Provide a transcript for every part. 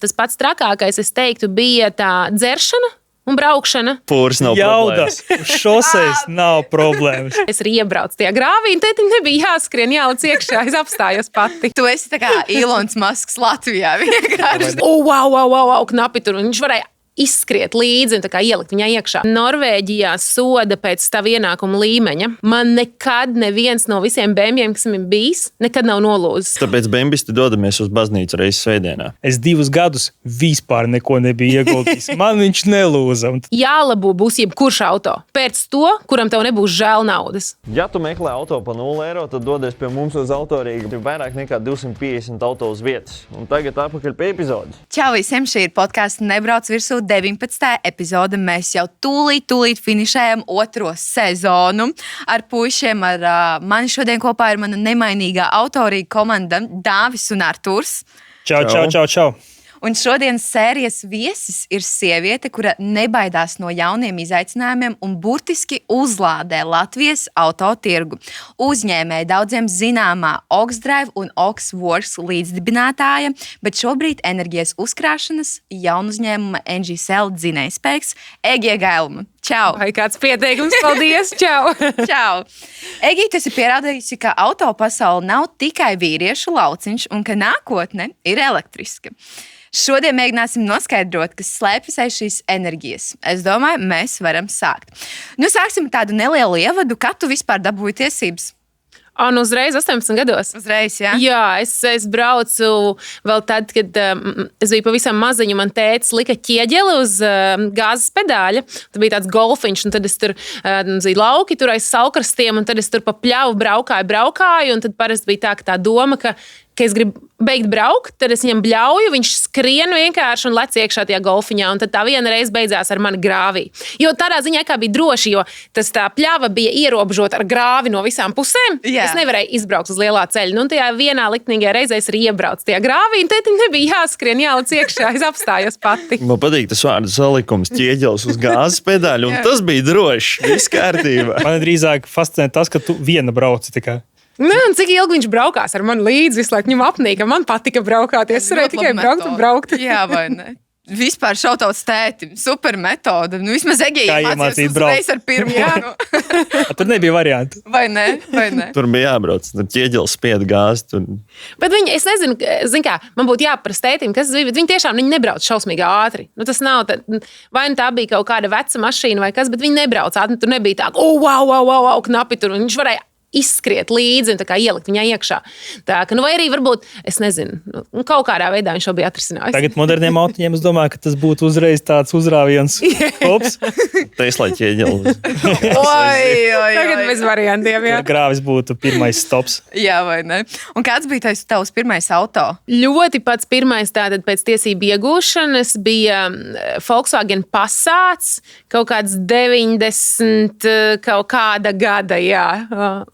tas pats trakākais, es teiktu, bija tā dzeršana un braukšana. Pūrs nav Jaudas, uz šoseis nav problēmas. Es arī iebraucu tajā grāvī, un tētim nebija jāskrien, jālic iekšā, es apstājos pati. Tu esi tā kā Ilons Masks Latvijā vienkārši. Wow, knapi tur, un viņš varēja izskriet līdzi un tā kā ielikt viņā iekšā. Norvēģijā soda pēc tava ienākuma līmeņa. Man nekad neviens no visiem bēmjiem, kas man bijis, nekad nav nolūzis. Tāpēc bembisti dodamies uz baznīcu reizes svētdienā. Es 2 gadus vispār neko nebiju ieguldījis. Man viņš nelūza. Jālabo būs jebkurš auto. Pēc to, kuram tev nebūs žēl naudas. Ja tu meklē auto pa 0 eiro, tad dodies pie mums uz Autorīgu. Ir vairāk nekā 250 auto uz vietas. Un tagad atpakaļ pie epizodes. Čau visiem, šī ir podkāsts Nebrauc virsū 19. epizode. Mēs jau tūlīt finišējam 2. sezonu ar puišiem. Mani šodien kopā ir mana nemainīgā Autorīga komanda Dāvis un Arturs. Čau. Un šodienas sērijas viesis ir sieviete, kura nebaidās no jauniem izaicinājumiem un burtiski uzlādē Latvijas autotirgu. Uzņēmēja daudziem zināmā Oxdrive un Oxworks līdzdibinātāja, bet šobrīd enerģijas uzkrāšanas jaunu uzņēmuma NGCL dzinējspēks Egija Gailma. Čau! Vai kāds pieteikums? Paldies! Čau! Čau! Egija, tas ir pierādījusi, ka auto pasaule nav tikai vīriešu lauciņš un ka nākotne ir elektriska. Šodien mēģināsim noskaidrot, kas slēpjas aiz šīs enerģijas. Es domāju, mēs varam sākt. Sāksim tādu nelielu ievadu, kad tu vispār dabūji tiesības. Un uzreiz 18 gados. Uzreiz, jā? Jā, es braucu vēl tad, kad es biju pavisam maziņu. Man tētis lika ķieģeli uz gāzes pedāļa. Tad bija tāds golfiņš, un tad es tur bija lauki tur aiz saukrastiem, un tad es tur pa pļavu braukāju, un tad parasti bija tā doma, ka es gribu beigt braukt, tad es viņam bļauju, viņš skrien vienkārši un lec iekšā tajā golfiņā, un tad tā viena reize beidzās ar mani grāvī. Jo tādā ziņā kā bija droši, jo tā pļava bija ierobežota ar grāvi no visām pusēm. Jā. Es nevarēju izbraukt uz lielā ceļa. Un tajā vienā liktenīgajā reizē es arī iebraucu tajā grāvī, un tētim nebija jāskrien, jālic iekšā, es apstājos pati. Man patīk tas vārdu salikums, ķieģelis uz gāzes pedāļu, un tas bija droši, viss kārtībā. Man drīzāk fascinē tas, ka tu viena brauci tikai. Un cik ilgi viņš braukās ar mani līdzi, visu laiku viņam apnīk, man patika braukāties. Es varēju tikai braukt. Jā, vai ne? Vispār šautauts tētim, super metode. Vismaz Egija iemācīt uzreiz ar pirmo. Tur nebija variantu. Vai ne? Tur bija jābrauc, tur ķieģelis spieda gāzi. Tur. Bet viņi, es nezinu, kā, man būtu jāprasa tētim, kas tas bija, bet viņi tiešām nebrauc šausmīgi ātri. Tas nav, vai tā bija kaut kāda veca mašīna vai kas, bet viņi nebrauc ātri. Tur nebija tā, wow, knapi tur, un viņš varēja izskriet līdzi un tā kā ielikt viņā iekšā. Tā, ka, vai arī varbūt, es nezinu, kaut kādā veidā viņš to bija atrisinājis. Tagad moderniem autiņiem es domāju, ka tas būtu uzreiz tāds uzrāviens. Ops! Tesla ķieģelis. Tagad bez variantiem, jā. Grāvis būtu pirmais stops. Jā, vai ne? Un kāds bija tavs pirmais auto? Ļoti pats pirmais tātad pēc tiesību iegūšanas bija Volkswagen Passats, kaut kāds 90 kaut kāda gada, jā.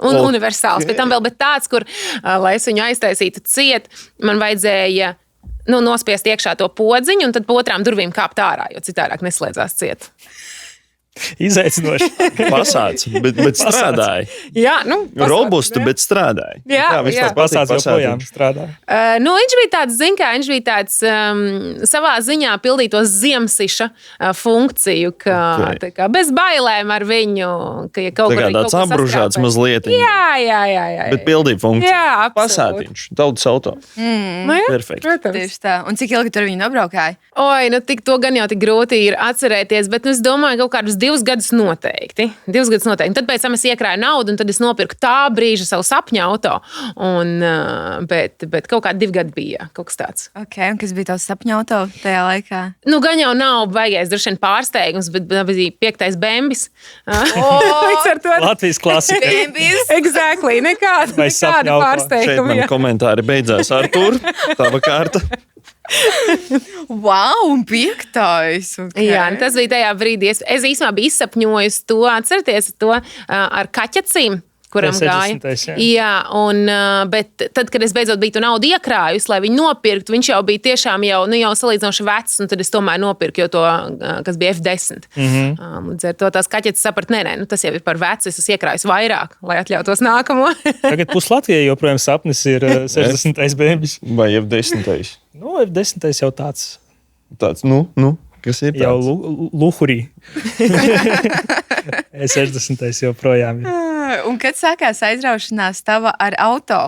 Un universāls, bet tam vēl tāds, kur, lai es viņu aiztaisītu ciet, man vajadzēja nospiest iekšā to podziņu un tad pa otrām durvīm kāpt ārā, jo citādāk neslēdzās ciet. Izaicinoši. Pasāds, bet strādāja. Jā, robustu, bet strādāja. Jā. Pasāds joprojām strādā. Viņš bija tāds, viņš bija tāds savā ziņā pildītos ziemsiša funkciju, ka bez bailēm ar viņu, ka ja kaut kā tāds apbružāts mazliet. Jā. Bet pildīja funkciju. Jā, absolūti. Pasātiņš, tautas auto. Perfekti. Tieši tā. Un cik ilgi tur viņi nobraukāja? Oi, to gan jau tik grūti ir atcerēties, bet es domāju, kaut kādus 2 gadus noteikti. Tad pēc tam es iekrāju naudu, un tad es nopirku tā brīža savu sapņu auto. Bet kaut kādi 2 gadi bija kaut kas tāds. Okay, un kas bija tavs sapņu auto tajā laikā? Gan jau nav baigais droši vien pārsteigums, bet bija 5. bembis. Līdz ar to Latvijas klasika. Bembis? Exactly, nekāda pārsteiguma. Šeit man komentāri beidzās. Artur, tava kārta. Wow, un 5. Okay. Jā, tas bija tajā brīdī. Es īstenībā biju izsapņojusi to, atcerieties to ar kaķacīm, kuram gāja. Jā, bet tad, kad es beidzot biju to naudu iekrājusi, lai viņu nopirktu, viņš jau bija tiešām jau salīdzinoši vecs, un tad es tomēr nopirku jau to, kas bija F10. Līdz ar to tās kaķetes saprat, nē, tas jau ir par vecu, es iekrājusi vairāk, lai atļautos nākamo. Tagad pus Latvijai joprojām sapnis ir 60. bēbis. Vai F10. F10. jau tāds. Tāds, kas ir tāds? Jau luhurī. 60. joprojām ir. Un kad sākās aizraušanās tava ar auto?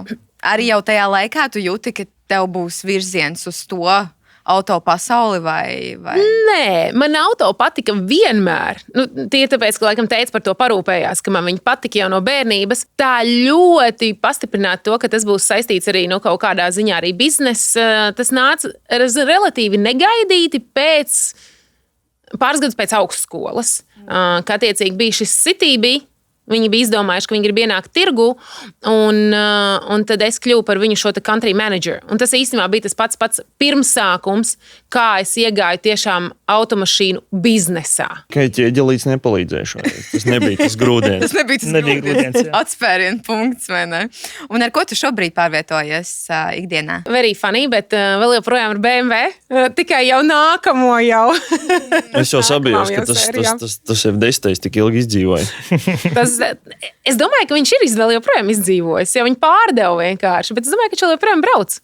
Arī jau tajā laikā tu jūti, ka tev būs virziens uz to auto pasauli vai? Nē, man auto patika vienmēr. Tie tāpēc, ka laikam teica par to parūpējās, ka man viņi patika jau no bērnības. Tā ļoti pastiprināja to, ka tas būs saistīts arī kaut kādā ziņā arī biznesa. Tas nāca relatīvi negaidīti pāris gadus pēc augstskolas. Kā attiecīgi bija šis Citybee. Viņi bija izdomājuši, ka viņi grib ienākt tirgu, un tad es kļuvu par viņu šo country manager. Un tas īstenībā bija tas pats pirmsākums, kā es iegāju tiešām automašīnu biznesā. Kā ķieģelīts nepalīdzēja šoreiz. Tas nebija tas grūdienis. Tas nebija grūdienis. Atspērienu punkts, vai ne? Un ar ko tu šobrīd pārvietojies ikdienā? Very funny, bet vēl joprojām ar BMW. Tikai jau nākamo jau. Es jau sabijos, ka tas F10 tik ilgi izdzīvoja. Es domāju, ka viņš ir vēl joprojām izdzīvojis, jo viņi pārdeva vienkārši, bet es domāju, ka viņš vēl joprojām brauc.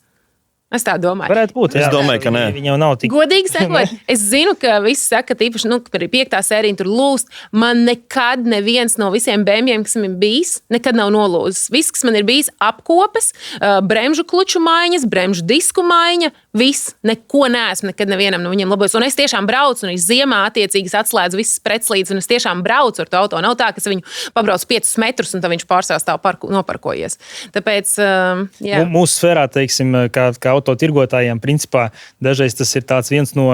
Es tā domāju. Varētu būt. Es domāju, ka nē. Viņa jau nav tik. Godīgi sakot, es zinu, ka visi saka, ka īpaši, arī 5. sērija tur lūst. Man nekad neviens no visiem BMW-iem, kas man ir bijis, nekad nav nolūzis. Viss, kas man ir bijis, apkopes, bremžu kluču maiņas, bremžu disku maiņa, viss. Neko neesmu nekad nevienam no viņiem labojis. Un es tiešām braucu, un es ziemā attiecīgi atslēdzu visas pretslīdes, un es tiešām braucu ar to auto. Nav tā, ka es viņu pabraucu 5 metrus, un tad viņš pārsvarā stāv noparkojies. Tāpēc, jā. Mūsu sfērā, teiksim, kā autotirgotājiem, principā, dažreiz tas ir viens no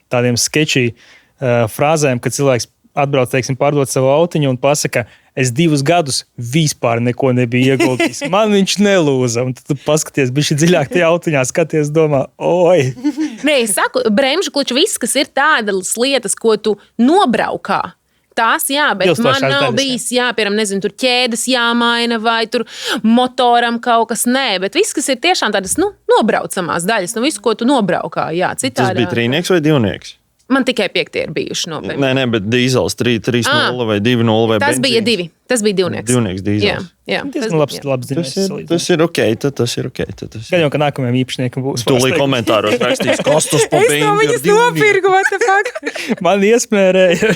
tādiem sketčī frāzēm, kad cilvēks atbrauc, teiksim, pārdot savu autiņu un pasaka, es 2 gadus vispār neko nebiju ieguldījis. Man viņš nelūza. Un tad tu paskaties, bišķi dziļāk tajā autiņā, skaties, domā, oi. Nē, es saku, bremžu kluču, viss, kas ir tādas lietas, ko tu nobraukā. Tās, jā, bet man nav bijis, piemēram, nezinu, tur ķēdes jāmaina vai tur motoram kaut kas, nē, bet viss, kas ir tiešām tādas, nobraucamās daļas, visu, ko tu nobraukā, jā, citādi. Tas bija 3 vai 2? Man tikai 5 ir bijuši nopietni. Nē, bet dīzels 3.0 vai 2.0 vai tas benzīns. Bija 2. Tas bija 2. 2 dīzels. Jā. Tas ir ok. Gan jau, ka nākamajam īpašniekam būs. Tūlīt komentāros rakstīs, kas tas pa benzīnu. Es to viņas nopirku, what the fuck? Man iesmērēja.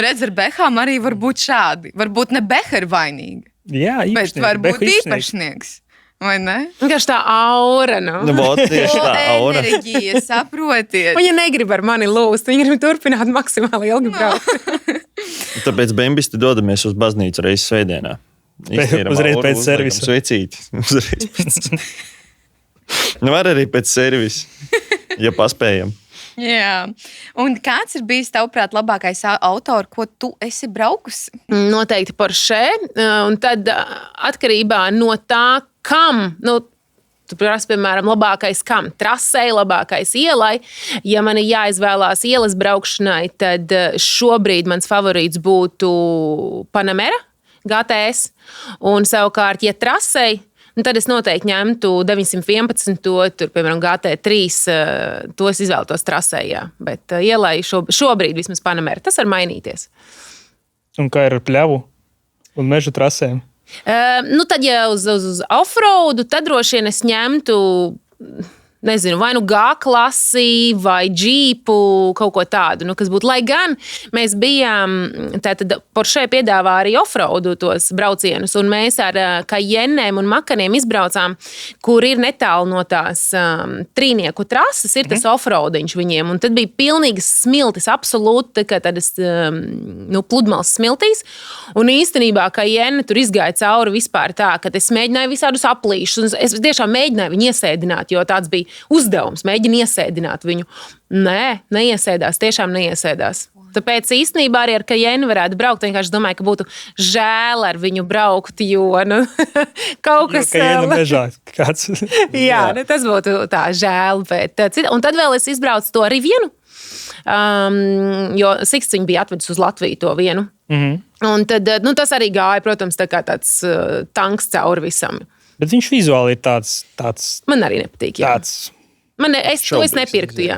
Redz, ar Behām arī var būt šādi. Varbūt ne Beha ir vainīga. Jā, īpašnieks. Bet varbūt īpašnieks. Vai ne? Vienkārši tā aura, Tieši tā aura. Enerģija, saprotiet. Viņa negrib ar mani lūst, viņa grib turpināt maksimāli ilgi braukt. Tāpēc bembisti dodamies uz baznīcu reizes svētdienā. Uzreiz pēc servisa. Svecīti. Uzreiz pēc. Var arī pēc servisa, ja paspējam. Jā. Un kāds ir bijis, tavuprāt, labākais auto, ar ko tu esi braukusi? Noteikti Porsche. Un tad atkarībā no tā, kam, tu prasi, piemēram, labākais kam? Trasei, labākais ielai. Ja man ir jāizvēlās ielas braukšanai, tad šobrīd mans favorīts būtu Panamera GTS. Un savukārt, ja trasei, tad es noteikti ņemtu 911, tur, piemēram, GT3, to es izvēlētos trasē, jā. Bet ielai šobrīd vismaz Panamera. Tas var mainīties. Un kā ir ar pļavu un meža trasēm? Tad, ja uz offroadu, tad droši vien es ņemtu, nezinu, vai G-klasi vai džīpu, kaut ko tādu, kas būtu. Lai gan mēs bijām, tātad Porsche piedāvā arī offroadu tos braucienus, un mēs ar Cayennem un Macaniem izbraucām, kur ir netālu no tās trīnieku trases, ir tas offroadiņš viņiem, un tad bija pilnīgas smiltis, absolūti, kā tādas pludmales smiltīs, un īstenībā Cayenne tur izgāja cauri vispār tā, ka es mēģināju visādus aplīšus, un es tiešām mēģināju viņu iesēdināt, jo tāds bija uzdevums, mēģina iesēdināt viņu. Nē, neiesēdās, tiešām neiesēdās. Tāpēc īstenībā arī ar Cayenne varētu braukt. Vienkārši domāju, ka būtu žēl ar viņu braukt, jo kaut kas... Cayenne mežā kāds. Jā, tas būtu tā žēl. Un tad vēl es izbraucu to Rivienu. jo Siksts viņu bija atvedis uz Latviju to vienu. Un tad, tas arī gāja, protams, tā kā tāds tanks cauri visam. Bet viņš vizuāli ir tāds Man arī nepatīk, jā. To es nepirktu, jā.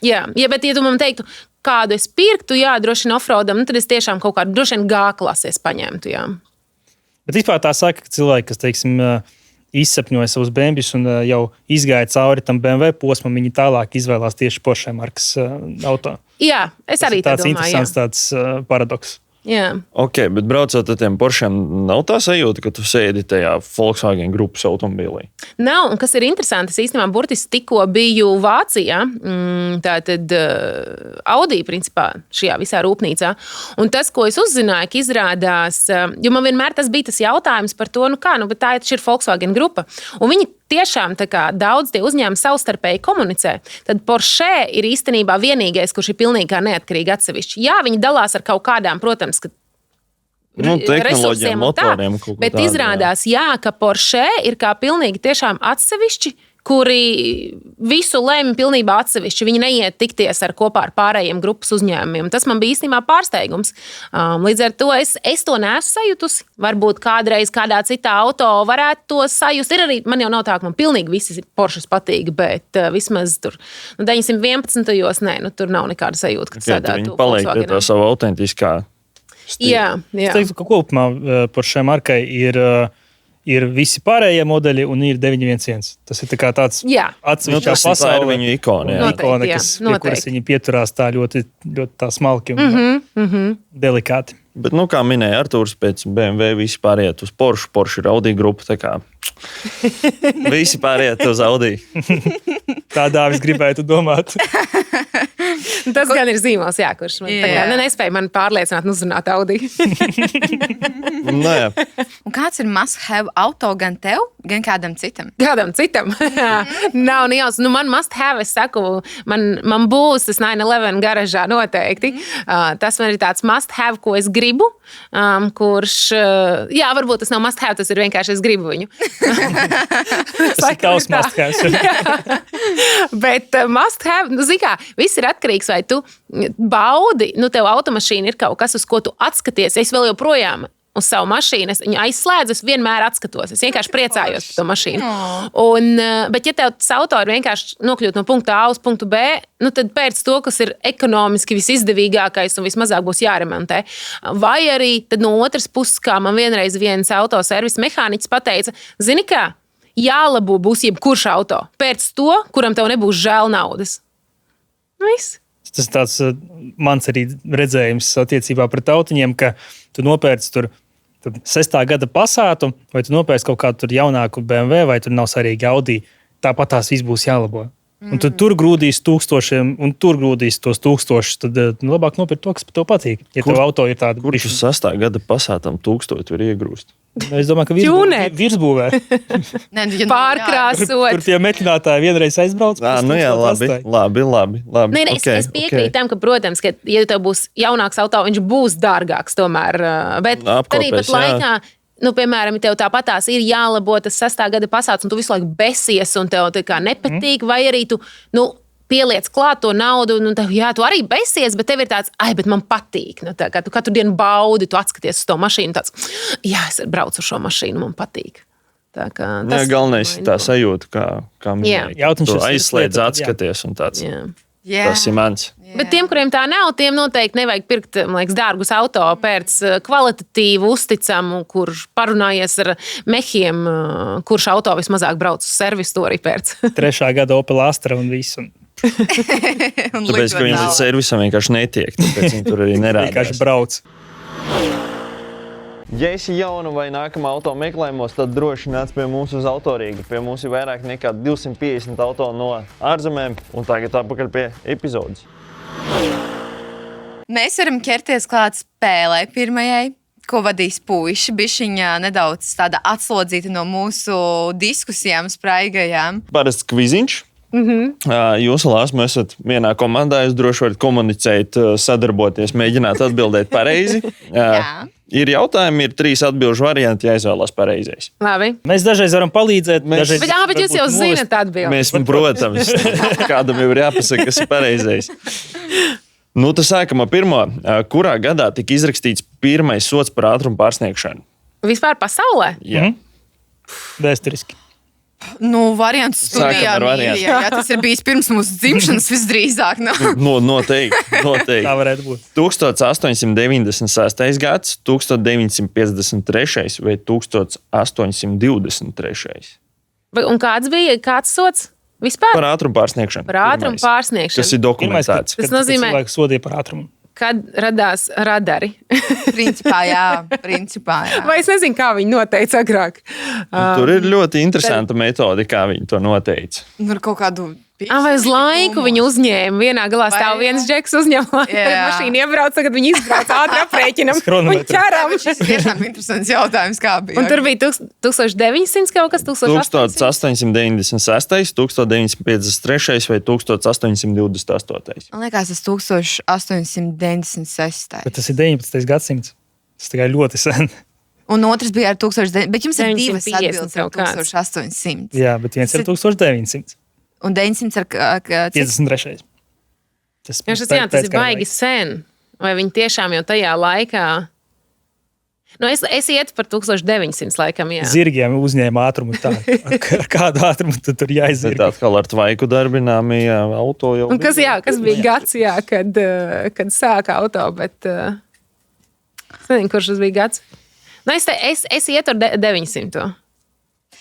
Jā, bet, ja tu man teiktu, kādu es pirktu, jā, droši vien offroadam, tad es tiešām kaut kādu droši vien G klases paņemtu, jā. Bet vispār tā saka, ka cilvēki, kas, teiksim, izsapņoja savus bēnbjus un jau izgāja cauri tam BMW posmam, viņi tālāk izvēlās tieši Porsche markas auto. Jā, es arī tā domāju. Tas ir tāds interesants tāds paradoks. Jā. Ok, bet braucot ar tiem Porschiem, nav tā sajūta, ka tu sēdi tajā Volkswagen grupas automobīlī? Nav, un kas ir interesanti, es īstenībā burtiski tikko biju Vācijā, tātad Audi, principā, šajā visā rūpnīcā. Un tas, ko es uzzināju, ka izrādās, jo man vienmēr tas bija tas jautājums par to, bet tā ir Volkswagen grupa. Un viņi tiešām daudz tie uzņēmumi savstarpēji komunicē. Tad Porsche ir īstenībā vienīgais, kurš ir pilnīgi neatkarīgi atsevišķi. Jā, viņi dalās ar kaut kādām, protams, tehnoloģiem, motoriem. Bet izrādās, ka Porsche ir kā pilnīgi tiešām atsevišķi, kuri visu lemj pilnībā atsevišķi. Viņi neiet tikties kopā ar pārējiem grupas uzņēmumiem. Tas man bija īstenībā pārsteigums. Līdz ar to es to neesmu sajutusi. Varbūt kādreiz kādā citā auto varētu to sajust. Ir arī, man jau nav tā, ka man pilnīgi visi Porsches patīk, bet vismaz tur 911. Tur nav nekāda sajūta, ka sēdētu. Viņi paliek pie tā savu autentiskā stila. Jā. Es teiktu, ka kopumā Porsche markai ir visi pārējie modeļi un ir 911. Tas ir tāds atsevišķā pasaulē. Tā ir viņu ikona, kuras viņi pieturās tā ļoti, ļoti tā smalki un delikāti. Bet, kā minēja Artūrs, pēc BMW visi pāriet uz Porsche. Porsche ir Audi grupa, tā kā visi pāriet uz Audi. Tādā es gribētu domāt. Tas gan ir zīmols, kurš man nespēja man pārliecināt un uzrunāt Audi. Jā. Un kāds ir must-have auto gan tev, gan kādam citam? Kādam citam? Nav nejaus. Man must-have, es saku, man būs tas 911 garažā noteikti. Tas man ir tāds must-have, ko es gribu, kurš, varbūt tas nav must-have, tas ir vienkārši es gribu viņu. Tas ir tavs must-have. Bet must-have, kā, viss ir atkarīgs, vai tu baudi, tev automašīna ir kaut kas, uz ko tu atskaties. Es vēl joprojām uz savu mašīnu, es viņu aizslēdzu, es vienmēr atskatos. Es vienkārši priecājos par to mašīnu. Bet ja tev tas auto ir vienkārši nokļūt no punkta A uz punktu B, tad pēc to, kas ir ekonomiski visizdevīgākais un vismazāk būs jāremontē. Vai arī tad no otras puses, kā man vienreiz viens autoservis mehāniķis pateica, zini kā, jālabo būs jebkurš auto. Pēc to, kuram tev nebūs žēl naudas. Viss. Tas ir tāds mans arī redzējums attiecībā pret autiņiem, ka tu nopērci tur 6. gada Passatu, vai tu nopērci kaut kādu jaunāku BMW, vai tur nav svarīgi Audi. Tāpat tās viss būs jālabo. Un tu tur grūdīs tūkstošiem, un tur grūdīs tos tūkstošus, tad labāk nopirkt to, kas tev patīk. Ja tev auto ir tāda... Kurš 6. gada Pasātam 1000 var iegrūst? Es domāju, ka virsbūvē. Pārkrāsot. Kur tie metinātāji vienreiz aizbrauc. Labi. Es piekrītu tam, ka, protams, ka, ja tev būs jaunāks auto, viņš būs dārgāks tomēr. Bet arī pat laikā, piemēram, ja tev tāpatās ir jālabo tas 6. gada Passats, un tu visu laiku besies, un tev tā kā nepatīk, vai arī tu, pieliec klāt to naudu, un tev, tu arī besies, bet tev ir tāds, bet man patīk. Tā kā tu katru dienu baudi, tu atskaties uz to mašīnu, tāds, es braucu uz šo mašīnu, man patīk. Tā kā tas galvenais ir tā sajūta, kā minēja. Tu aizslēdz, atskaties un tāds. Tas ir mans. Bet tiem, kuriem tā nav, tiem noteikti nevajag pirkt, man liekas, dārgus auto pēc kvalitatīvu, uzticamu, kurš parunājies ar mehiem, kurš auto vismazāk brauc uz servisu, to arī pēc. 3. gada Opel Astra un visu. Tāpēc, ka viņi līdz servisam vienkārši netiek, tāpēc viņi tur arī nerādās. Vienkārši brauc. Ja esi jaunu vai nākamā auto meklējumos, tad droši nāc pie mums uz Autorīgu. Pie mums ir vairāk nekā 250 auto no ārzemēm, un tagad atpakaļ pie epizodes. Mēs varam ķerties klāt spēlē pirmajai, ko vadīs puiši. Bišķiņa nedaudz tāda atslodzīta no mūsu diskusijām spraigajām. Parasts kviziņš. Jūs, Lāsma, esat vienā komandā. Jūs droši varat komunicēt, sadarboties, mēģināt atbildēt pareizi. Ir jautājumi, ir 3 atbilžu varianti, jāizvēlās pareizais. Labi. Mēs dažreiz varam palīdzēt. Dažreiz Bet jūs jau zināt atbildi. Mēs, protams, kādam jau ir jāpasaka, kas ir pareizais. Nu, tad sākam ar pirmo. Kurā gadā tika izrakstīts pirmais sods par ātrumu pārsniegšanu? Vispār pasaulē? Jā. Vēsturiski. Nu, variants studijā. Sākam ar variantu. Jā, tas ir bijis pirms mūsu dzimšanas visdrīzāk. Noteikti. Tā varētu būt. 1896. gads, 1953. vai 1823. Un kāds sods? Vispār? Par ātrumu pārsniegšanu. Par ātrumu Pirmais. pārsniegšanu. Tas ir dokumentēts. Tas nozīmē- Cilvēks sodīja par ātrumu. Kad radās radari. Principā, jā. Vai es nezinu, kā viņi noteica agrāk. Tur ir ļoti interesanta metode, kā viņi to noteica. Nu, ar kaut kādu. Vai uz laiku viņi uzņēma? Vienā galā stāv Vai, viens džeks, uzņem laiku, Jā. kad mašīna iebrauc, kad viņi izbrauc ātri aprēķinam un Chronometru. ķeram. Tas ir tiešām interesants jautājums, kā bija. Un tur bija 1900 kaut kas, 1800. 1896, 1953 vai 1828. Man liekas, tas 1896. Bet tas ir 19. gadsimts. Tas tikai ļoti sen. Un otrs bija ar 1900. Bet jums ir 950 divas atbildes ar kaut kāds. 1800. Jā, bet viens ir 1900. Un 900 ar cik? 53. Tas Jā, tas ir baigi sen. Vai viņi tiešām jau tajā laikā... Nu, es ietu par 1900 laikam, jā. Zirgiem uzņēma ātrumu tā. Ar kādu ātrumu tu tur Bet jāizvirg? atkal ar tvaiku darbināmi auto jau. Un kas bija gads, jā, kad sāka auto, bet es nezinu, kurš tas bija gads. Nu, es ietu ar 900.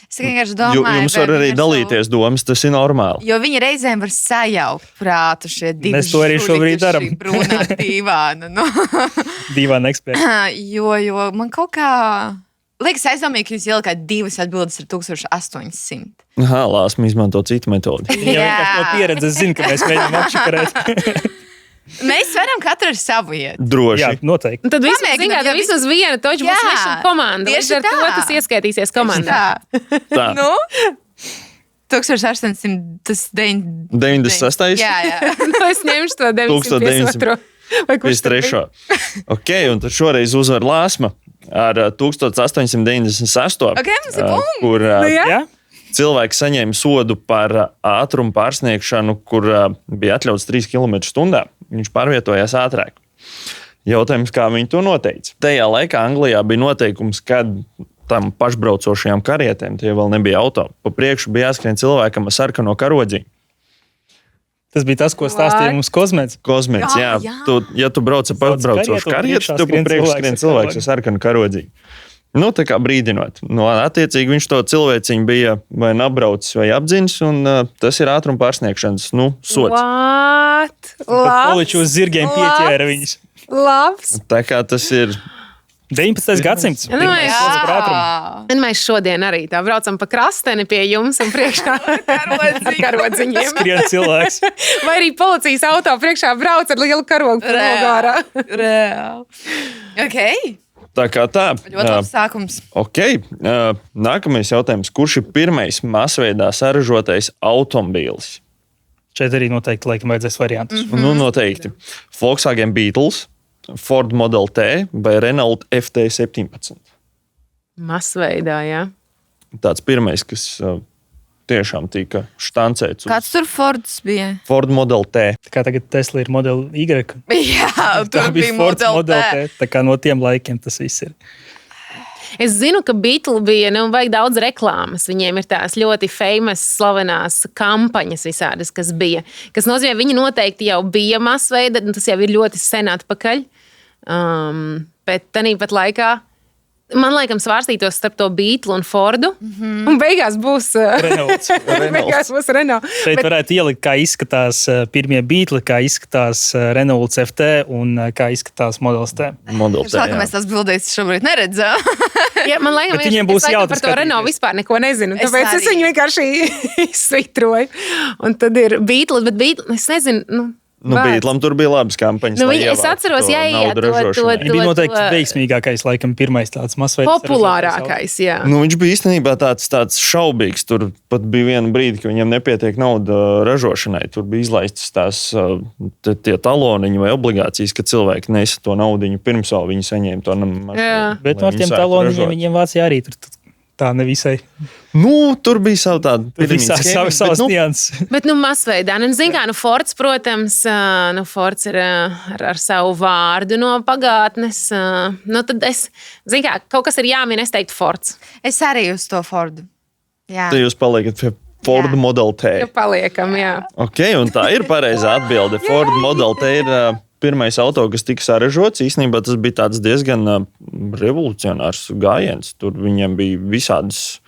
Es vienkārši domāju, Jums var arī dalīties domas, tas ir normāli. Jo viņi reizēm var sajaukt prātu šie divi. Mēs to arī šobrīd daram. Brūnā dīvāna. Nu. Dīvaini eksperti. jo man kaut kā... Liekas aizdomīgi, ka jūs ielikāt divas atbildes ar 1800. Aha, Lāsma izmanto citu metodi. Viņa vienkārši no pieredzes zina, ka mēs mēģinām apšakarēt. Mēs varam katru ar savu iet. Droši. Jā, noteikti. Un tad Pamēģinām, jo vismaz viena toča būs Jā, viena komanda. Līdz tieši ar to tā. tas ieskaitīsies komandā. Tā. Nu? 1896. 96. Jā. Nu, es ņemšu to 952. Vai kurš tur bija? 53. Ok, un tad šoreiz uzvar Lāsma ar 1896. Ok, mums ir punkts. Kur Nu, jā. Jā? cilvēks saņēma sodu par ātrumu pārsniegšanu, kur bija atļauts 3 km/h. Viņš pārvietojās ātrāk. Jautājums, kā viņi to noteica? Tajā laikā Anglijā bija noteikums, ka tam pašbraucošajām karietēm, tie vēl nebija auto, pa priekšu bija jāskrien cilvēkam ar sarkano karodziņu. Tas bija tas, ko stāstīja mums Kozmēts. Kozmēts, jā. Jā. Ja tu brauc ar pašbraucošu karieti, tad pa priekšu skrien cilvēks ar sarkanu karodziņu. Nu, tā kā brīdinot. Nu, attiecīgi viņš to cilvēciņu bija vai apbraucis vai apdzinis, un tas ir ātruma pārsniegšanas sods. What? Poliči uz zirgiem pieķēra viņus. Labs. Tā kā tas ir 19. gadsimts. Nu, Pirmais jā. sods par ātrumu. Un mēs šodien arī tā braucam pa krasteni pie jums un priekšā ar karodziņiem. Skrien cilvēks. Vai arī policijas auto priekšā brauc ar lielu karogu progārā. Reāli. Ok. tā kā tā. Ļoti labs sākums. Ok, nākamais jautājums. Kurš ir pirmais masveidā saražotais automobīlis? Šeit arī noteikti laikam vajadzēs variantus. Nu, noteikti. Volkswagen Beetles, Ford Model T vai Renault FT17. Masveidā, jā. Tāds pirmais, kas tiešām tika štancēts. Kāds tur Fords bija? Ford Model T. Tā kā tagad Tesla ir Model Y. Jā, Tā tur bija Fords Model T. T. Tā kā no tiem laikiem tas viss ir. Es zinu, ka Beatles bija, vajag daudz reklāmas. Viņiem ir tās ļoti famous, slavenās kampaņas visādas, kas bija. Kas nozīmē, viņi noteikti jau bija masveida, un tas jau ir ļoti sen atpakaļ. Bet tāpat laikā man laikam svārstītos starp to Beatles un Fordu. Un beigās būs Renaults. Renault. Šeit varētu ielikt, kā izskatās pirmie Beatles, kā izskatās Renaults FT un kā izskatās Models T. Model T, Žēl, ka jā. mēs tās bildēs šobrīd neredzam. Ja, man liekas, Bet viņiem būs es laikam jautri par to Renault skatīties. vispār neko nezinu. Es Tāpēc es arī. viņu vienkārši izsvitroju. Un tad ir Beatles, bet Beatles, es nezinu, Beatlam tur bija labas kampaņas. Es atceros, Viņš bija noteikti veiksmīgākais, laikam, pirmais tāds masveids. Populārākais, jā. Viņš bija īstenībā tāds šaubīgs. Tur pat bija viena brīdi, ka viņam nepietiek nauda ražošanai. Tur bija izlaistas tās tie taloniņi vai obligācijas, ka cilvēki nesa to naudiņu pirms vēl viņi saņēma to mašīnu. Bet ar tiem taloniņiem viņiem Vācijā arī tur tā nevisai. Tur bija savu tādu savas nianses. Bet, masveidā. Zin kā, Fords, protams, Fords ir ar savu vārdu no pagātnes. Tad zin kā, kaut kas ir jāmin, es teiktu Fords. Es arī uz to Fordu. Jā. Tad jūs paliekat pie Ford Model T. Paliekam, jā. Ok, un tā ir pareizā atbilde. Ford Model T ir pirmais auto, kas tika saražots. Īsnībā tas bija tāds diezgan revolucionārs gājiens. Tur viņiem bija visādas,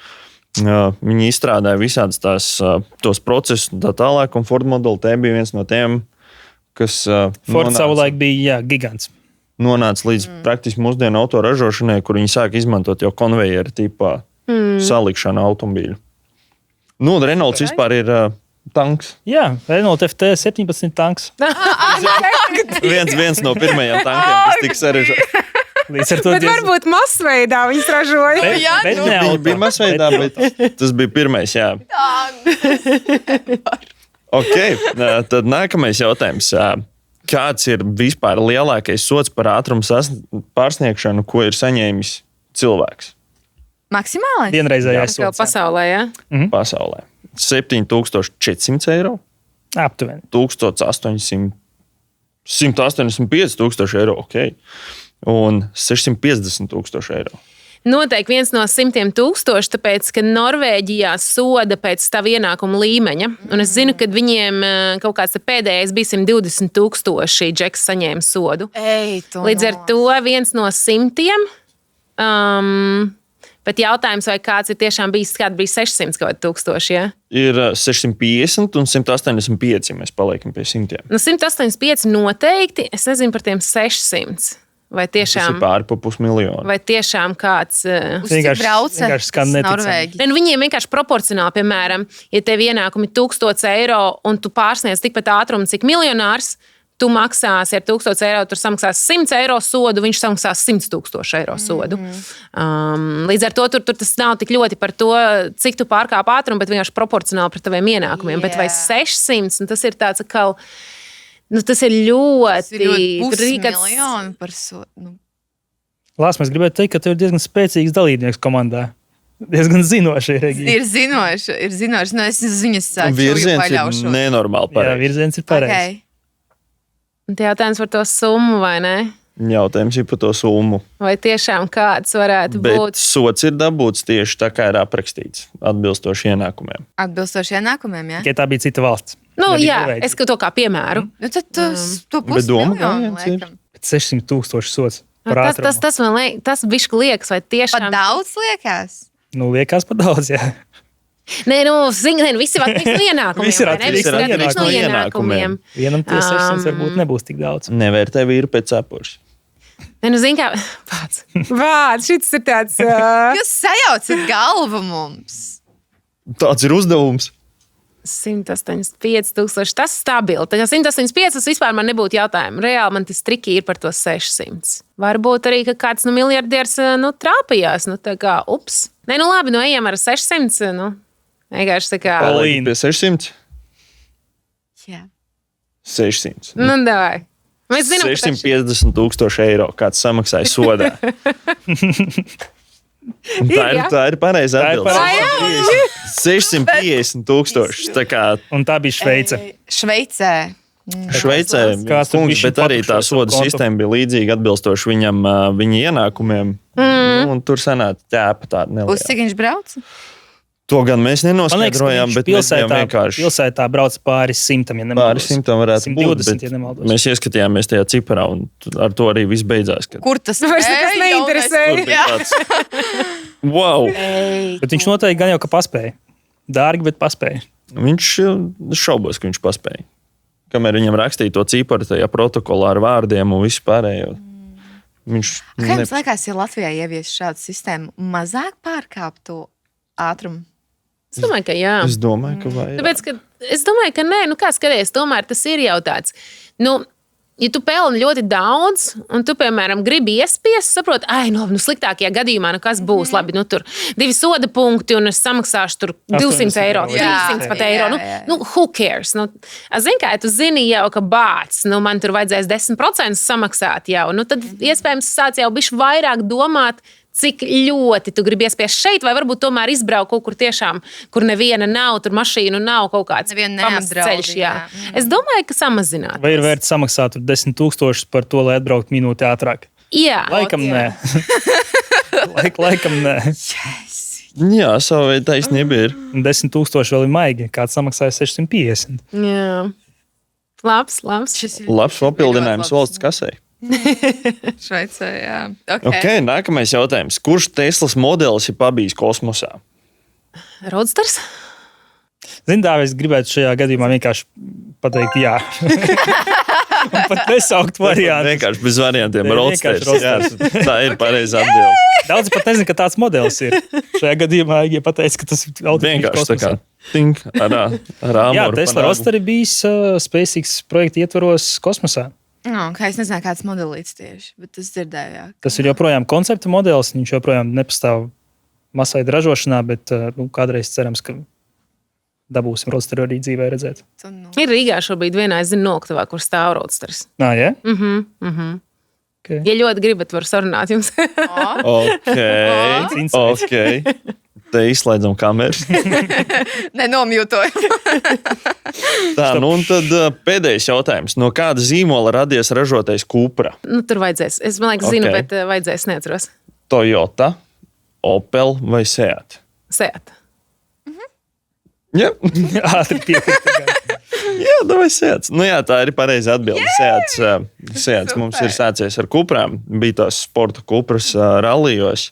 viņi izstrādāja visādas tos procesus un tā tālāk, un Ford Model T bija viens no tiem, kas Ford savulaik bija gigants. Nonāca līdz praktiski mūsdienu auto ražošanai, kur viņi sāka izmantot jau konvejeru tipā salikšanu automobīļu. Renaults vispār ir tanks. Jā, Renault FT 17 tanks. viens no pirmajiem tankiem, kas tika saražots. Bet varbūt masveidā viņas ražoja. Bet bija masveidā, bet tas bija pirmais, jā. Ok, tad nākamais jautājums. Kāds ir vispār lielākais sods par ātrumu pārsniegšanu, ko ir saņēmis cilvēks? Maksimālais? Vienreizējais sods. Pasaulē, jā? Pasaulē. 7400 eiro. Aptuveni. 185 000 eiro, ok. Un 650 000 eiro. Noteikti viens no 100 000, tāpēc, ka Norvēģijā soda pēc tava ienākuma līmeņa. Un es zinu, ka viņiem kaut kāds pēdējais bija 120 000 džeks saņēma sodu. Līdz ar to viens no 100. Bet jautājums, vai kāds ir tiešām bijis, kāda bija 600 000, ja? Ir 650 un 185, ja mēs paliekam pie 100. 185 noteikti, es nezinu par tiem 600. Vai tiešām, tas ir pāri pa 500 000. Vai tiešām kāds vienkārši skan Norvēģi? Viņiem vienkārši proporcionāli, piemēram, ja tev ienākumi 1000 eiro un tu pārsniedz tikpat ātrumu, cik miljonārs, tu maksāsi ar 1000 eiro, tur samaksās 100 eiro sodu, viņš samaksās 100 000 eiro sodu. Līdz ar to tur tas nav tik ļoti par to, cik tu pārkāp ātrumu, bet vienkārši proporcionāli pret taviem ienākumiem. Bet vai 600, tas ir tāds atkal, tas ir ļoti... Pusmiljonu par sodu. Lās, mēs gribētu teikt, ka tu ir diezgan spēcīgs dalībnieks komandā. Diezgan zinoši ir. Ir zinoši. Es viņas virziens ir nenormāli pareizi. Jā, virziens ir pareizi. Jautājums par to summu, vai ne? Jautājums ir par to summu. Vai tiešām kāds varētu būt? Bet sods ir dabūts tieši tā, kā ir aprakstīts, atbilstoši ienākumiem. Atbilstoši ienākumiem, jā? Ja tā bija cita valsts. Jā, es to kā piemēru. Tad to pusmiljonu, laikam. 600 000 sods par ātrumu. Tas man bišķi liekas, vai tiešām... Pat daudz liekas? Liekas pat daudz, jā. Nē, visi ir atkarīgi no ienākumiem. Visi ir atkarīgi no ienākumiem. Vienam tie 600 varbūt nebūs tik daudz. Nevērtē vīru pēc cepures. Nē, zini kā, vārds, šis ir tāds... Jūs sajaucat galvu mums. Tāds ir uzdevums. 185 000, tas ir stabili. Tad 185 tas vispār man nebūtu jautājumu. Reāli man tas triki ir par to 600. Varbūt arī, ka kāds miljardieris trāpījās. Tā kā, ups. Nē, labi, ejam ar 600, vienkārši tā kā... Pie 600? Jā. 600. Davai. Mēs zinām, 650 000 eiro kāds samaksāja sodā. Tā ir pareizā atbilde. 650 000. Un tā bija Šveice. Šveicē, kungs, bet arī tā soda sistēma bija līdzīga atbilstoši viņa ienākumiem. Un tur sanāca ķēpa tāda neliela. Uz cik viņš brauc? To gan mēs nenoskaidrojām, bet pilsētā brauc pāri 100, ja nemaldos. Pāri 100 varētu 120, ja nemaldos. Mēs ieskatījāmies tajā ciparā, un ar to arī viss beidzās. Kur tas vairs nekas neinteresēja? Wow! Bet viņš noteikti gan jau, ka paspēja. Dārgi, bet paspēja. Viņš šaubos, ka viņš paspēja. Kamēr viņam rakstīja to ciparu tajā protokolā ar vārdiem un visu pārējo. Kā jums liekas, ja Latvijā ievies šādu sistēmu, mazāk pārkāptu ātrumu? Es domāju, ka jā. Es domāju, ka vajag. Tāpēc, es domāju, ka nē, kā skaties, tomēr tas ir jau tāds. Ja tu pelni ļoti daudz, un tu, piemēram, gribi iespiest, saproti, sliktākajā gadījumā, kas būs, labi, tur 2 soda punkti, un es samaksāšu tur 200 eiro, 300 pat eiro. Who cares? Zini, kā tu zini jau, ka man tur vajadzēs 10% samaksāt jau, tad iespējams sāc jau bišķi vairāk domāt, cik ļoti tu gribi iespiest šeit, vai varbūt tomēr izbraukt kaut kur tiešām, kur neviena nav, tur mašīnu nav, kaut kāds pamatceļš. Es domāju, ka samazināt. Vai ir vērts samaksāt 10,000 par to, lai atbrauktu minūti ātrāk? Jā. Laikam nē. Laikam nē. Yes. Jā, savu veidu taisnība ir. 10,000 vēl ir maigi, kāds samaksāja 650. Jā. Labs. Labs papildinājums valsts kasei. Šveicē, jā. Okay, nākamais jautājums. Kurš Teslas modelis ir pabijis kosmosā? Roadsters? Zini, tā es gribētu šajā gadījumā vienkārši pateikt jā. Un pat nesaukt variantus. Vienkārši bez variantiem. Jā, Roadsters. vienkārši Jā, tā ir pareiza atbilde. Daudz pat nezinu, ka tāds modelis ir. Šajā gadījumā, ja pateic, ka tas ir Vienkārši tā kā tink ar āmoru. Jā, Tesla Roadster ir bijis SpaceX projekta ietvaros kosmosā. Es nezinu, kāds modelīts tieši, bet es dzirdēju. Jā. Tas ir joprojām koncepta modelis, viņš joprojām nepastāv masveida ražošanā, bet kādreiz cerams, ka dabūsim Roadsteru arī dzīvē redzēt. Ir Rīgā šobrīd vienā, es zinu, Noktavā, kur stāv Roadsters. Ja? Okay. Ja ļoti gribat, var sarunāt jums. Okay. Te izslēdzam kameras. Nenomjūtojam. Tā, un tad pēdējais jautājums. No kāda zīmola radies ražotais Cupra? Tur vajadzēs. Es domāju, zinu, bet vajadzēs neatceros. Toyota, Opel vai Seat? Seat. Jā, Ātri piekrīt. jā, vai Seats. Tā ir pareiza atbilde. Seats mums ir sācies ar Cuprām. Bija tās sporta Cupras rallijos.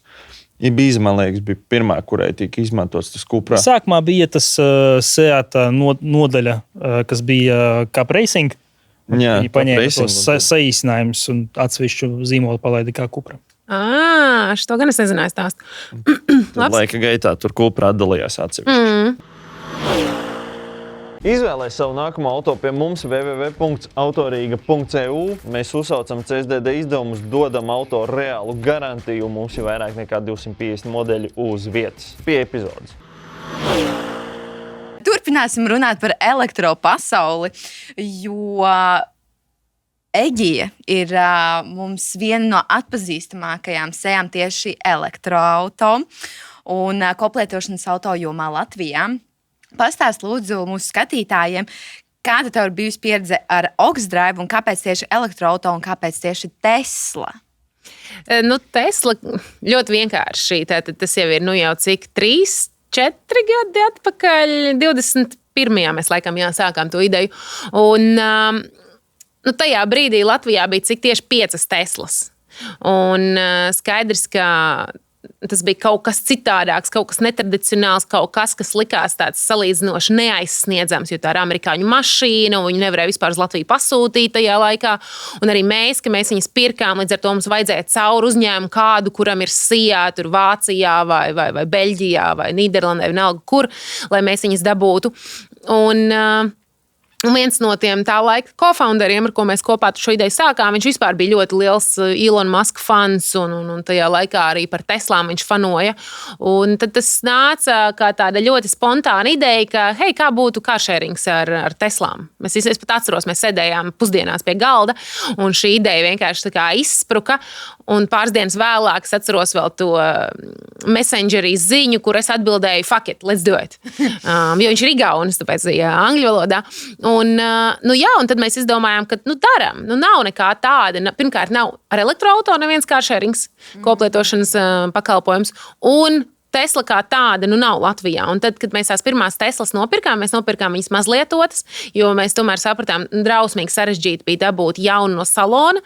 Ibiza, man liekas, bija pirmā, kurai tika izmantots tas Cupra. Sākumā bija tas Seat nodaļa, kas bija Cup Racing. Jā, viņi paņēma tos saīsinājumus un atsevišķu zīmolu palaida kā Cupra. Šo gan es nezināju stāstu. Tad laika gaitā tur Cupra atdalījās atsevišķi. Izvēlēs savu nākamo auto pie mums www.autorīga.eu. Mēs uzsaucam CSDD izdevumus, dodam auto reālu garantiju. Mums ir vairāk nekā 250 modeļi uz vietas. Pie epizodes. Turpināsim runāt par elektropasauli, jo Egija ir mums viena no atpazīstamākajām sejām tieši elektroauto un koplietošanas auto jomā Latvijā. Pastāst lūdzu mūsu skatītājiem, kāda tev ir bijusi pieredze ar Oxdrive un kāpēc tieši elektroauto un kāpēc tieši Tesla? Tesla ļoti vienkārši. Tas jau ir jau cik 3-4 gadi atpakaļ. 21. mēs laikam sākām to ideju. Un tajā brīdī Latvijā bija cik tieši 5 Teslas. Un skaidrs, ka tas bija kaut kas citādāks, kaut kas netradicionāls, kaut kas, kas likās tāds salīdzinoši neaizsniedzams, jo tā ir amerikāņu mašīna, un viņi nevarēja vispār uz Latviju pasūtīt tajā laikā. Un arī mēs viņas pirkām, līdz ar to mums vajadzēja caur uzņēmumu kādu, kuram ir sijā, tur Vācijā vai Beļģijā vai Nīderlandē, vienalga kur, lai mēs viņas dabūtu. Un viens no tiem tā laika co-founderiem, ar ko mēs kopā šo ideju sākām, viņš vispār bija ļoti liels Elon Musk fans, un tajā laikā arī par Teslām viņš fanoja. Un tad tas nāca kā tāda ļoti spontāna ideja, ka, hei, kā būtu carsharings ar Teslām. Es pat atceros, mēs sēdējām pusdienās pie galda, un šī ideja vienkārši tā kā izspruka. Un pāris dienas vēlāk es atceros vēl to messengerī ziņu, kur es atbildēju, fuck it, let's do it. Jo viņš ir igaunis, tāpēc angļu valodā. Un tad mēs izdomājām, ka daram. Nav nekā tāda. Pirmkārt, nav ar elektroauto neviens carsharings, koplietošanas pakalpojums. Un Tesla kā tāda nav Latvijā. Un tad, kad mēs tās pirmās Teslas nopirkām, mēs nopirkām viņas mazlietotas, jo mēs tomēr sapratām, drausmīgi sarežģīti bija dabūt jaunu no salona.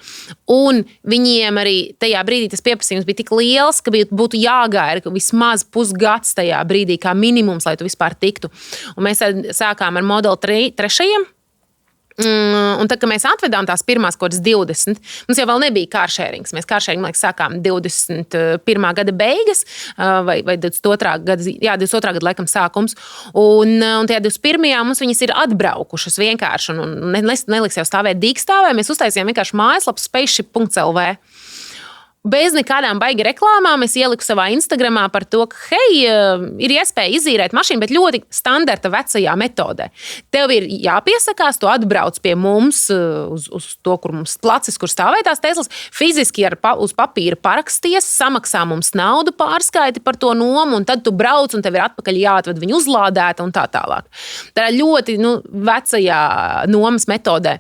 Un viņiem arī tajā brīdī tas pieprasījums bija tik liels, ka būtu jāgaida vismaz pusgads tajā brīdī kā minimums, lai tu vispār tiktu. Un mēs sākām ar Model 3. Un tad, kad mēs atvedām tās pirmās kaut kādas 20, mums jau vēl nebija kāršērings. Mēs kāršēringu, man liekas, sākām 21. gada beigas vai 22. gada laikam sākums. Un tajā 21. mums viņas ir atbraukušas vienkārši un neliks jau stāvēt dīkstāvē. Mēs uztaisījām vienkārši mājaslapu spaceship.lv. Bez nekādām baigi reklāmām es ieliku savā Instagramā par to, ka, hei, ir iespēja izīrēt mašīnu, bet ļoti standarta vecajā metodē. Tev ir jāpiesakās, tu atbrauc pie mums uz to, kur mums placis, kur stāvētās Teslas, fiziski uz papīra paraksties, samaksā mums naudu pārskaiti par to nomu, un tad tu brauc, un tev ir atpakaļ jāatved viņu uzlādēta un tā tālāk. Tā ir ļoti vecajā nomas metodē.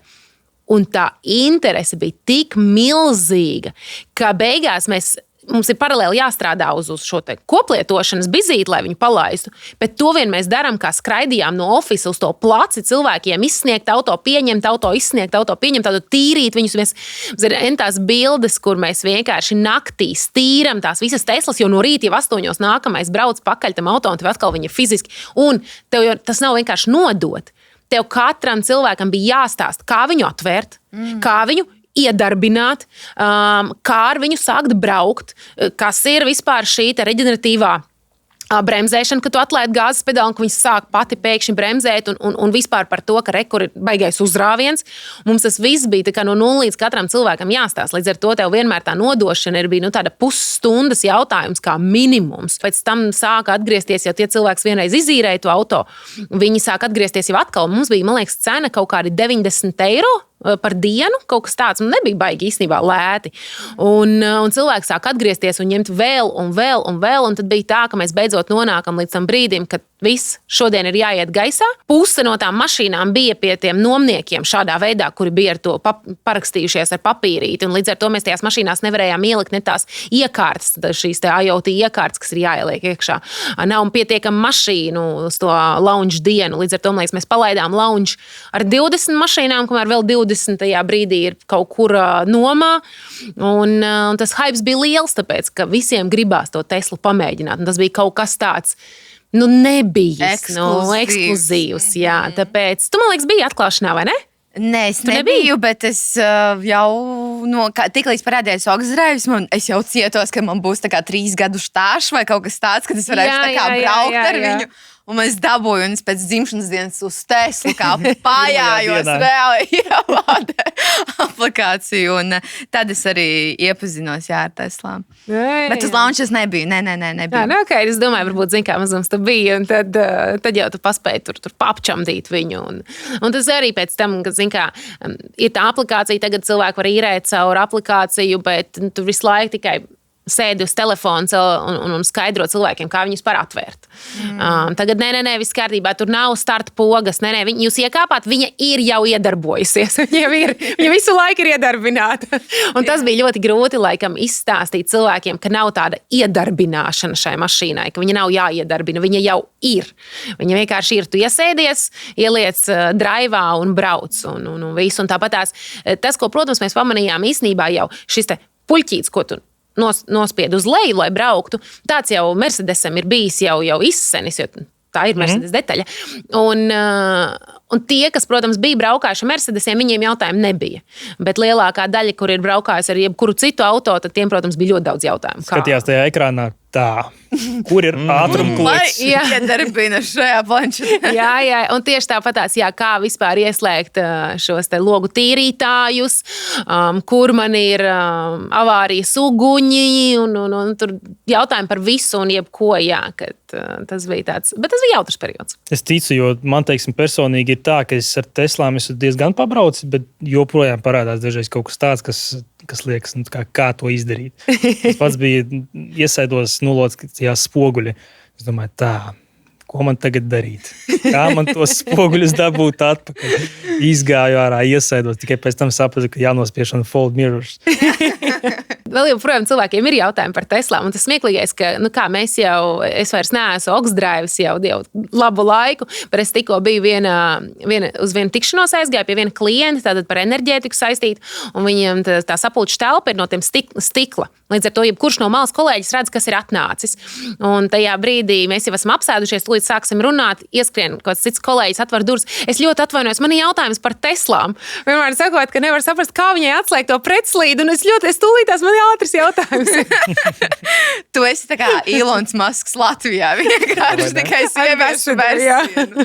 Un tā interese bija tik milzīga, ka beigās mums ir paralēli jāstrādā uz šo koplietošanas bizīti, lai viņu palaistu. Bet to vien mēs darām, kā skraidījām no ofisa uz to placi cilvēkiem, izsniegt auto, pieņemt auto, izsniegt auto, pieņemt auto, tīrīt viņus. Mums ir tās bildes, kur mēs vienkārši naktīs tīram tās visas Teslas, jo no rīta jau 8 nākamais brauc pakaļ tam auto, un tev atkal viņa fiziski. Un tev tas nav vienkārši nodot. Tev katram cilvēkam bija jāstāsta, kā viņu atvērt, kā viņu iedarbināt, kā ar viņu sākt braukt, kas ir vispār šī reģeneratīvā bremzēšana, kad tu atlaidi gāzes pedāli, ka viņi sāk pati pēkšņi bremzēt un vispār par to, ka rekur ir baigais uzrāviens. Mums tas viss bija no 0 līdz katram cilvēkam jāstāsta. Līdz ar to tev vienmēr tā nodošana bija tāda pusstundas jautājums kā minimums. Pēc tam sāka atgriezties, jau tie cilvēki vienreiz izīrēja to auto, viņi sāk atgriezties jau atkal. Mums bija, man liekas, cena kaut kādi 90 eiro par dienu, kaut kas tāds, nebija baigi īstenībā lēti. Un cilvēki sāk atgriezties un ņemt vēl, un tad bija tā, ka mēs beidzot nonākam līdz tam brīdim, kad viss šodien ir jāiet gaisā. Puse no tām mašīnām bija pie tiem nomniekiem šādā veidā, kuri bija ar to parakstījušies ar papīrīti, un līdz ar to mēs tajās mašīnās nevarējām ielikt ne tās iekārtas, šīs IoT iekārtas, kas ir jāieliek iekšā. Nav pietiekama mašīnu uz to launch dienu, līdz ar to mēs palaidām launch ar 20 mašīnām, kamēr vēl 20 brīdī ir kaut kur nomā, un tas hypes bija liels, tāpēc, ka visiem gribās to Teslu pamēģināt, un tas bija kaut kas tāds, nebijis, ekskluzīvs, jā, tāpēc, tu, man liekas, biji atklāšanā, vai ne? Nē, es nebiju, bet es jau tiklīdz parādījās Oksdraivs, es jau cietos, ka man būs 3 gadu štāžs vai kaut kas tāds, kad es varēšu braukt ar viņu. Un es dabūju, un es pēc dzimšanas dienas uz Teslu kā pājājos reāli ievādē aplikāciju. Un tad es arī iepazinos ar Teslām. Bet uz launch es nebiju. Nē, nebiju. Jā, okay. Es domāju, varbūt, kā mazums tu biji, un tad jau tu paspēji tur papčamdīt viņu. Un tas arī pēc tam, ka, ir tā aplikācija, tagad cilvēki var īrēt caur aplikāciju, bet tu visu laiku tikai sēdi uz telefona un skaidro cilvēkiem, kā viņus par atvērt. Tagad nē, viss kārtībā, tur nav starta pogas, jūs iekāpāt, viņa ir jau iedarbojusies, viņa visu laiku ir iedarbināta. Un tas bija ļoti grūti, laikam, izstāstīt cilvēkiem, ka nav tāda iedarbināšana šai mašīnai, ka viņa nav jāiedarbina, viņa jau ir. Viņa vienkārši ir, tu iesēdies, ieliec draivā un brauc un visu. Un tāpat tas, ko, protams, mēs pamanījām īstenībā jau šis te puļķīts, ko tu nospied uz leju, lai brauktu. Tāds jau Mercedesam ir bijis jau izsenis, jo tā ir Mercedes detaļa. Un tie, kas, protams, bija braukājuši ar Mercedesiem, viņiem jautājumu nebija. Bet lielākā daļa, kur ir braukājusi ar jebkuru citu auto, tad tiem, protams, bija ļoti daudz jautājumu. Skatījās tajā ekrānā. Tā, kur ir ātrumklots? Iedarbina šajā planšetē. jā, un tieši tāpatās, kā vispār ieslēgt šos te logu tīrītājus, kur man ir avārijas uguņi, un tur jautājumi par visu un jebko, kad tas bija tāds, bet tas bija jautrs periods. Es ticu, jo man, teiksim, personīgi ir tā, ka es ar Teslām esmu diezgan pabraucis, bet joprojām parādās dažreiz kaut kas tāds, kas liekas, kā to izdarīt. Es pats biju iesaidos nolocījās spoguļi. Es domāju, ko man tagad darīt? Kā man tos spoguļus dabūt atpakaļ? Izgāju ārā, iesaidos, tikai pēc tam sapratu, ka jānospiež un fold mirrors. vēl joprojām cilvēkiem ir jautājumi par Teslām. Un tas smieklīgais, ka es vairs neesmu Oksdrivs jau labu laiku, bet es tikko biju uz vienu tikšanos aizgāju pie viena klienta, tātad par enerģētiku saistīt, un viņiem tā sapulču telpa ir no tiem stikla. Līdz ar to, jebkurš no malas kolēģis redz, kas ir atnācis. Un tajā brīdī mēs jau esam apsēdušies, tūlīt sāksim runāt, ieskrien kāds cits kolēģis, atver durvis. Es ļoti atvainojos, man ir jautājums par Teslām. Vienmēr sakot, ka nevar saprast, kā viņai atslēgt to pretslīdu, un es tūlītās man ir ātrs jautājums. Tu esi tā kā Ilons Masks Latvijā, vienkārši tikai sieviešu versiju.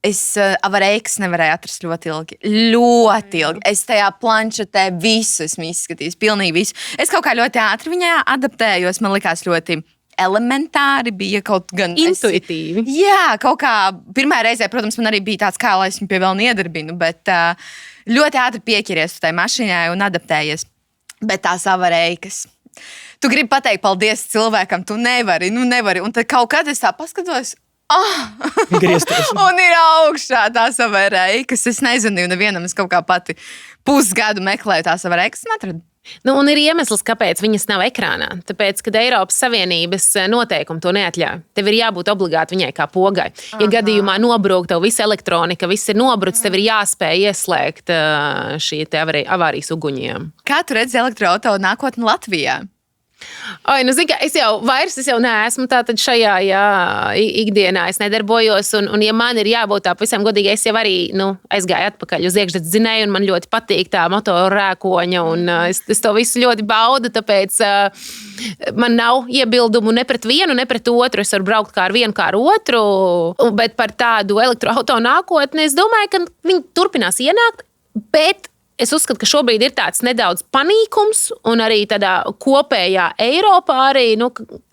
Es avareikas nevarēju atrast ļoti ilgi. Ļoti ilgi. Es tajā planšetē visu esmu izskatījis, pilnīgi visu. Es kaut kā ļoti ātri viņā adaptējos. Man likās ļoti elementāri, bija kaut gan intuitīvi. Jā, kaut kā pirmā reizē, protams, man arī bija tāds, kā lai es viņu pie vēl iedarbinu, bet ļoti ātri pieķeries tai mašīnai un adaptējies. Bet tās avareikas. Tu gribi pateikt paldies cilvēkam, tu nevari. Un tad kaut kad es tā paskatos, un ir augšā tā avareikas. Es nezinu, nevienam es kaut kā pati pusgadu meklēju tās avareikas un atradu. Un ir iemesls, kāpēc viņas nav ekrānā. Tāpēc, kad Eiropas Savienības noteikumi to neatļauj, tev ir jābūt obligāti viņai kā pogai. Ja gadījumā nobrūk tev visa elektronika, viss ir nobrucis, tev ir jāspēj ieslēgt šī avārijas uguņiem. Kā tu redzi elektroauto nākotni Latvijā? Es jau neesmu tātad šajā ikdienā, es nedarbojos, un ja man ir jābūt tā pavisam godīgi, es jau arī aizgāju atpakaļ uz iekšzemes dzinēju, un man ļoti patīk tā motoru rēkoņa, un es to visu ļoti baudu, tāpēc man nav iebildumu ne pret vienu, ne pret otru, es varu braukt kā ar vienu, kā ar otru, bet par tādu elektroauto nākotni, es domāju, ka viņi turpinās ienākt, bet es uzskatu, ka šobrīd ir tāds nedaudz panīkums, un arī tādā kopējā Eiropā, arī,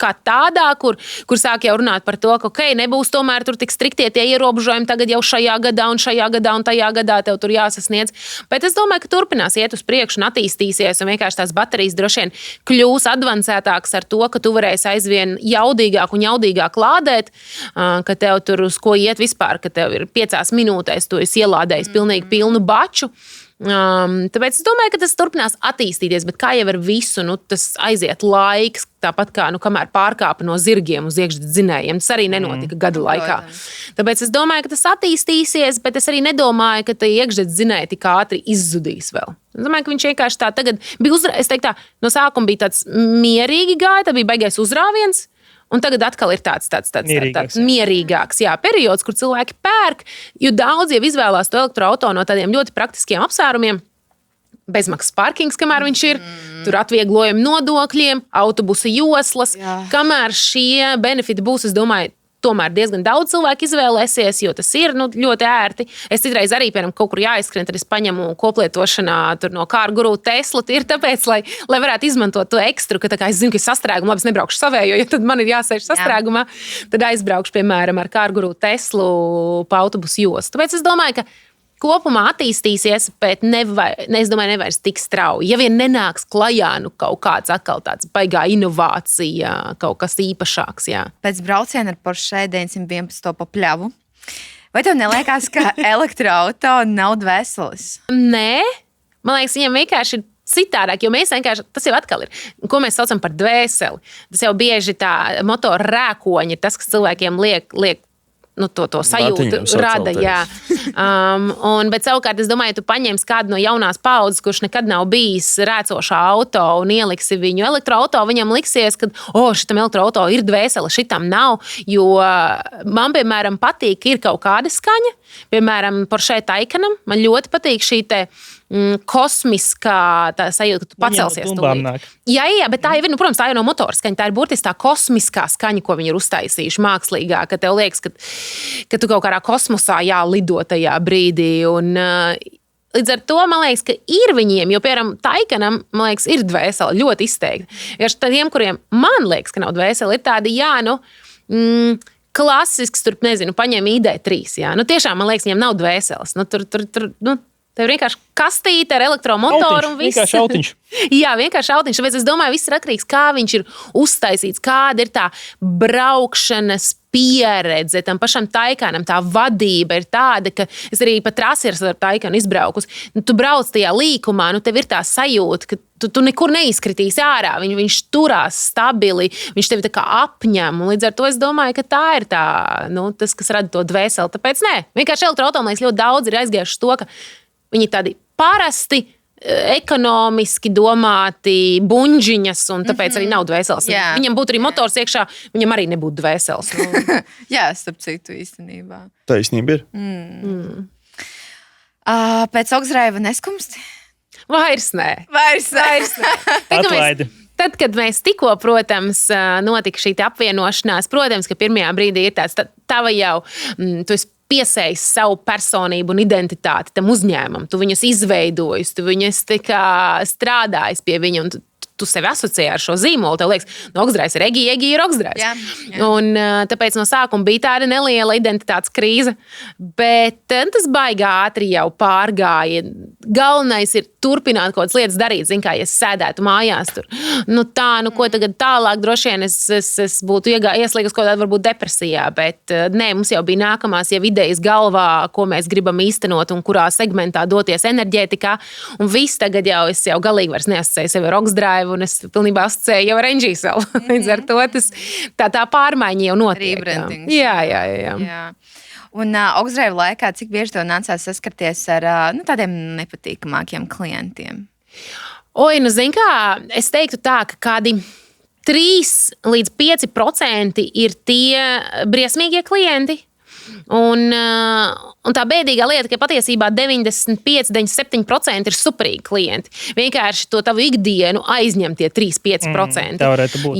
kā tādā, kur sāk jau runāt par to, ka nebūs tomēr tur tik striktie tie ierobežojumi tagad jau šajā gadā un tajā gadā tev tur jāsasniedz. Bet es domāju, ka turpinās iet uz priekšu un attīstīsies, un vienkārši tās baterijas droši vien kļūs advancētākas ar to, ka tu varēsi aizvien jaudīgāk un jaudīgāk lādēt, ka tev tur uz ko iet vispār, ka tev ir 5 minūtēs tu esi ielādējis pilnīgi pilnu baču. Tāpēc es domāju, ka tas turpinās attīstīties, bet kā jau ar visu, tas aiziet laiks, tāpat kā kamēr pārkāpa no zirgiem uz iekšzemes dzinējiem. Tas arī nenotika gada laikā. Tāpēc es domāju, ka tas attīstīsies, bet es arī nedomāju, ka tie iekšzemes dzinēji tik ātri izzudīs vēl. Es domāju, ka viņš vienkārši tā tagad bija, es teiktu tā, no sākuma bija tāds mierīgi gāja, tā bija baigais uzrāviens. Un tagad atkal ir tāds mierīgāks periods, kur cilvēki pērk, jo daudz jau izvēlās to elektroauto no tādiem ļoti praktiskiem apsvērumiem. Bezmaksas parkings, kamēr viņš ir, tur atvieglojumi nodokļiem, autobusu joslas. Kamēr šie benefiti būs, es domāju, tomēr diezgan daudz cilvēku izvēlēsies, jo tas ir ļoti ērti. Es citreiz arī, piemēram, kaut kur jāizskrien, tad es paņemu koplietošanā no CarGuru Teslu. Ir tāpēc, lai varētu izmantot to ekstru, ka es zinu, ka ir sastrēguma, labi, es nebraukšu savējo, ja tad man ir jāsēž sastrēgumā, tad aizbraukšu, piemēram, ar CarGuru Teslu pa autobusu jostu. Tāpēc es domāju, ka kopumā attīstīsies, bet es domāju, nevairs tik strauji. Ja vien nenāks klajā kaut kāds atkal tāds baigā inovācija, kaut kas īpašāks. Jā. Pēc brauciena ar Porsche 911 pa pļavu, vai tev neliekas, ka elektroauto nav dvēseles? Nē, man liekas, viņam vienkārši ir citādāk, jo mēs vienkārši, tas jau atkal ir, ko mēs saucam par dvēseli. Tas jau bieži tā motora rēkoņi ir tas, kas cilvēkiem liek to sajūtu rada. Bet savukārt, es domāju, tu paņemsi kādu no jaunās paudzes, kurš nekad nav bijis rēcošā auto un ieliksi viņu elektroauto, viņam liksies, ka šitam elektroauto ir dvēsele, šitam nav, jo man, piemēram, patīk, ir kaut kāda skaņa, piemēram, Porsche Taycanam, man ļoti patīk šī te kosmiskā tā sajūta, ka tu pacelsies tūlīt. Jā, bet tā jau ir, protams, tā jau no motora skaņa, tā ir burtiski tā kosmiskā skaņa, ko viņi ir uztaisījuši mākslīgā, ka tev liekas, ka tu kaut kādā kosmosā jālido tajā brīdī. Un, līdz ar to, man liekas, ka ir viņiem, jo, piemēram, Taycanam, man liekas, ir dvēsele ļoti izteikti. Ja tādiem, kuriem man liekas, ka nav dvēsele, ir tādi, klasisks, paņem ID3. Jā. Tiešām, man liekas, viņiem nav dvēseles. Tev ir vienkārši kastīte ar elektromotoru un viss. Vienkārši autiņš. Jā, vienkārši autiņš. Tāpēc es domāju, viss ir atkarīgs, kā viņš ir uztaisīts, kāda ir tā braukšanas pieredze tam pašam Taycanam. Tā vadība ir tāda, ka es arī pa trasi ar Taycanu izbraukus. Tu brauc tajā līkumā, tev ir tā sajūta, ka tu nekur neizkritīsi ārā. Viņš turās stabili, viņš tevi tā kā apņem. Un līdz ar to es domāju, ka tā ir tā, tas, kas rada to dvēseli. Tāpēc nē, vienkārši elektroautomobīļos ļoti daudz ir aizgājuši to, ka viņi ir tādi parasti, ekonomiski domāti buņģiņas, un tāpēc arī nav dvēseles. Jā. Viņam būtu arī motors iekšā, viņam arī nebūtu dvēseles. Jā, starp citu īstenībā. Taisnība ir. Pēc Oksraiva neskumsti? Vairs nē. Vairs nē. Atlaidi. Tad, kad mēs tikko, protams, notika šī apvienošanās, protams, ka pirmajā brīdī ir tāds, tava jau, tu esi piesējis savu personību un identitāti tam uzņēmumam. Tu viņus izveidojis, tu viņus strādājis pie viņa, un tu sevi asociē ar šo zīmolu. Tev liekas, Oksdrajs ir Egija ir Oksdrajs. Jā. Un tāpēc no sākuma bija tāda neliela identitātes krīze, bet tas baigi ātri jau pārgāja. Galvenais ir turpināt kaut kādas lietas darīt. Zin kā, ja es sēdētu mājās tur, ko tagad tālāk, droši vien es būtu ieslīgus kaut kādā varbūt depresijā, bet nē, mums jau bija nākamās jau idejas galvā, ko mēs gribam īstenot un kurā segmentā doties enerģētikā, un viss tagad jau es jau galīgi vairs neasociēju sevi ar Oksdraju, un es pilnībā asociēju jau ar Enģīselu. Līdz ar to tā pārmaiņa jau notiek. Rebrandings. Jā. Un Oksraiva laikā, cik bieži tev nācās saskarties ar tādiem nepatīkamākiem klientiem? Zin kā, es teiktu tā, ka kādi 3 līdz 5% ir tie briesmīgie klienti. Un tā bēdīgā lieta, ka patiesībā 95–97% ir superīgi klienti. Vienkārši to tavu ikdienu aizņem tie 3–5%. Tā varētu būt.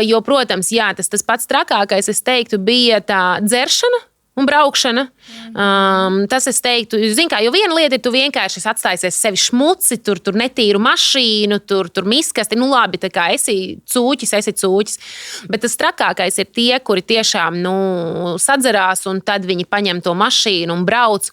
Jo, protams, jā, tas pats trakākais, es teiktu, bija tā dzeršana un braukšana. Tas es teiktu, jo viena lieta ir, tu vienkārši atstājies sevi šmuci, tur netīru mašīnu, tur miskasti, labi, tā kā esi cūķis. Bet tas trakākais ir tie, kuri tiešām, sadzerās, un tad viņi paņem to mašīnu un brauc,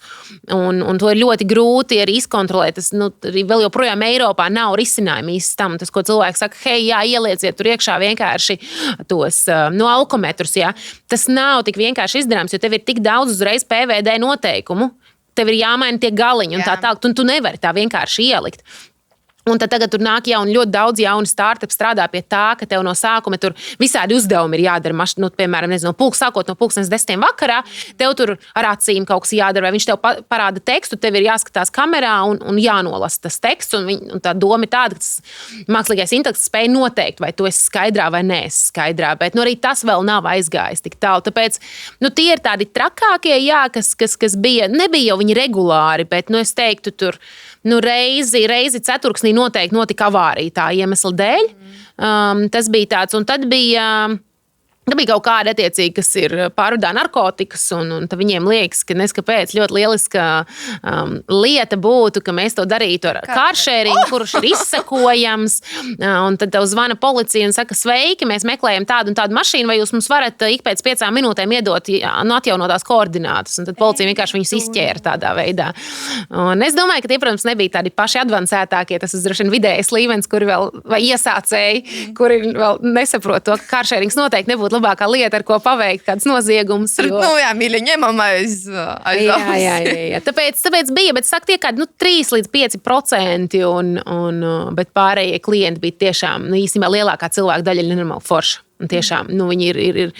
un to ir ļoti grūti arī izkontrolēt. Tas, arī vēl joprojām Eiropā nav risinājumi īsti tam. Tas, ko cilvēks saka, hei, jā, ielieciet tur iekšā vienkārši tos alkometrus, jā. Tas nav tik vienkārši izdarāms, jo tev ir tik daudz uzreiz PVD noteikumu. Tev ir jāmaina tie galiņi un tā tālāk. Tu nevari tā vienkārši ielikt. Un tad tagad tur nāk ļoti daudz jaunu startup strādā pie tā, ka tev no sākuma tur visādi uzdevumi ir jādara. Piemēram, sākot no 10:00 vakarā, tev tur ar acīm kaut kas jādara, vai viņš tev parāda tekstu, tev ir jāskatās kamerā un jānolasa tas teksts. Un tā doma ir tāda, ka tas mākslīgais intelekts spēj noteikt, vai tu esi skaidrā vai neesi skaidrā. Bet arī tas vēl nav aizgājis tik tālu. Tāpēc tie ir tādi trakākie, jā, kas bija. Nebija jau viņi regulāri, bet es teiktu, tur reizi ceturksnī noteikti notika avārija tā iemesla dēļ. Tas bija tāds, un tad bija kaut kāda attiecīgi, kas ir pārvadā narkotikas, un viņiem liekas, ka neskapēc ļoti lieliska lieta būtu, ka mēs to darītu ar carsharing, kurš ir izsekojams, un tad tev zvana policija un saka, sveiki, mēs meklējam tādu un tādu mašīnu, vai jūs mums varat ik pēc 5 minūtēm iedot atjaunotās koordinātus, un tad policija vienkārši viņus izķēra tādā veidā. Un es domāju, ka tie, protams, nebija tādi paši advancētākie, tas ir droši vien vidējais līmenis, kuri vēl, vai iesācēji, kuri vēl nesaprot to, ka carsharings noteikti nebūtu labākā lieta, ar ko paveikt kāds noziegumus. Jā, mīļi, ņemam aiz jā. Tāpēc bija, bet saka, tie kādi 3 līdz 5%, bet pārējie klienti bija tiešām, īstenībā lielākā cilvēka daļa ir nenormāli forša. Un tiešām, viņi ir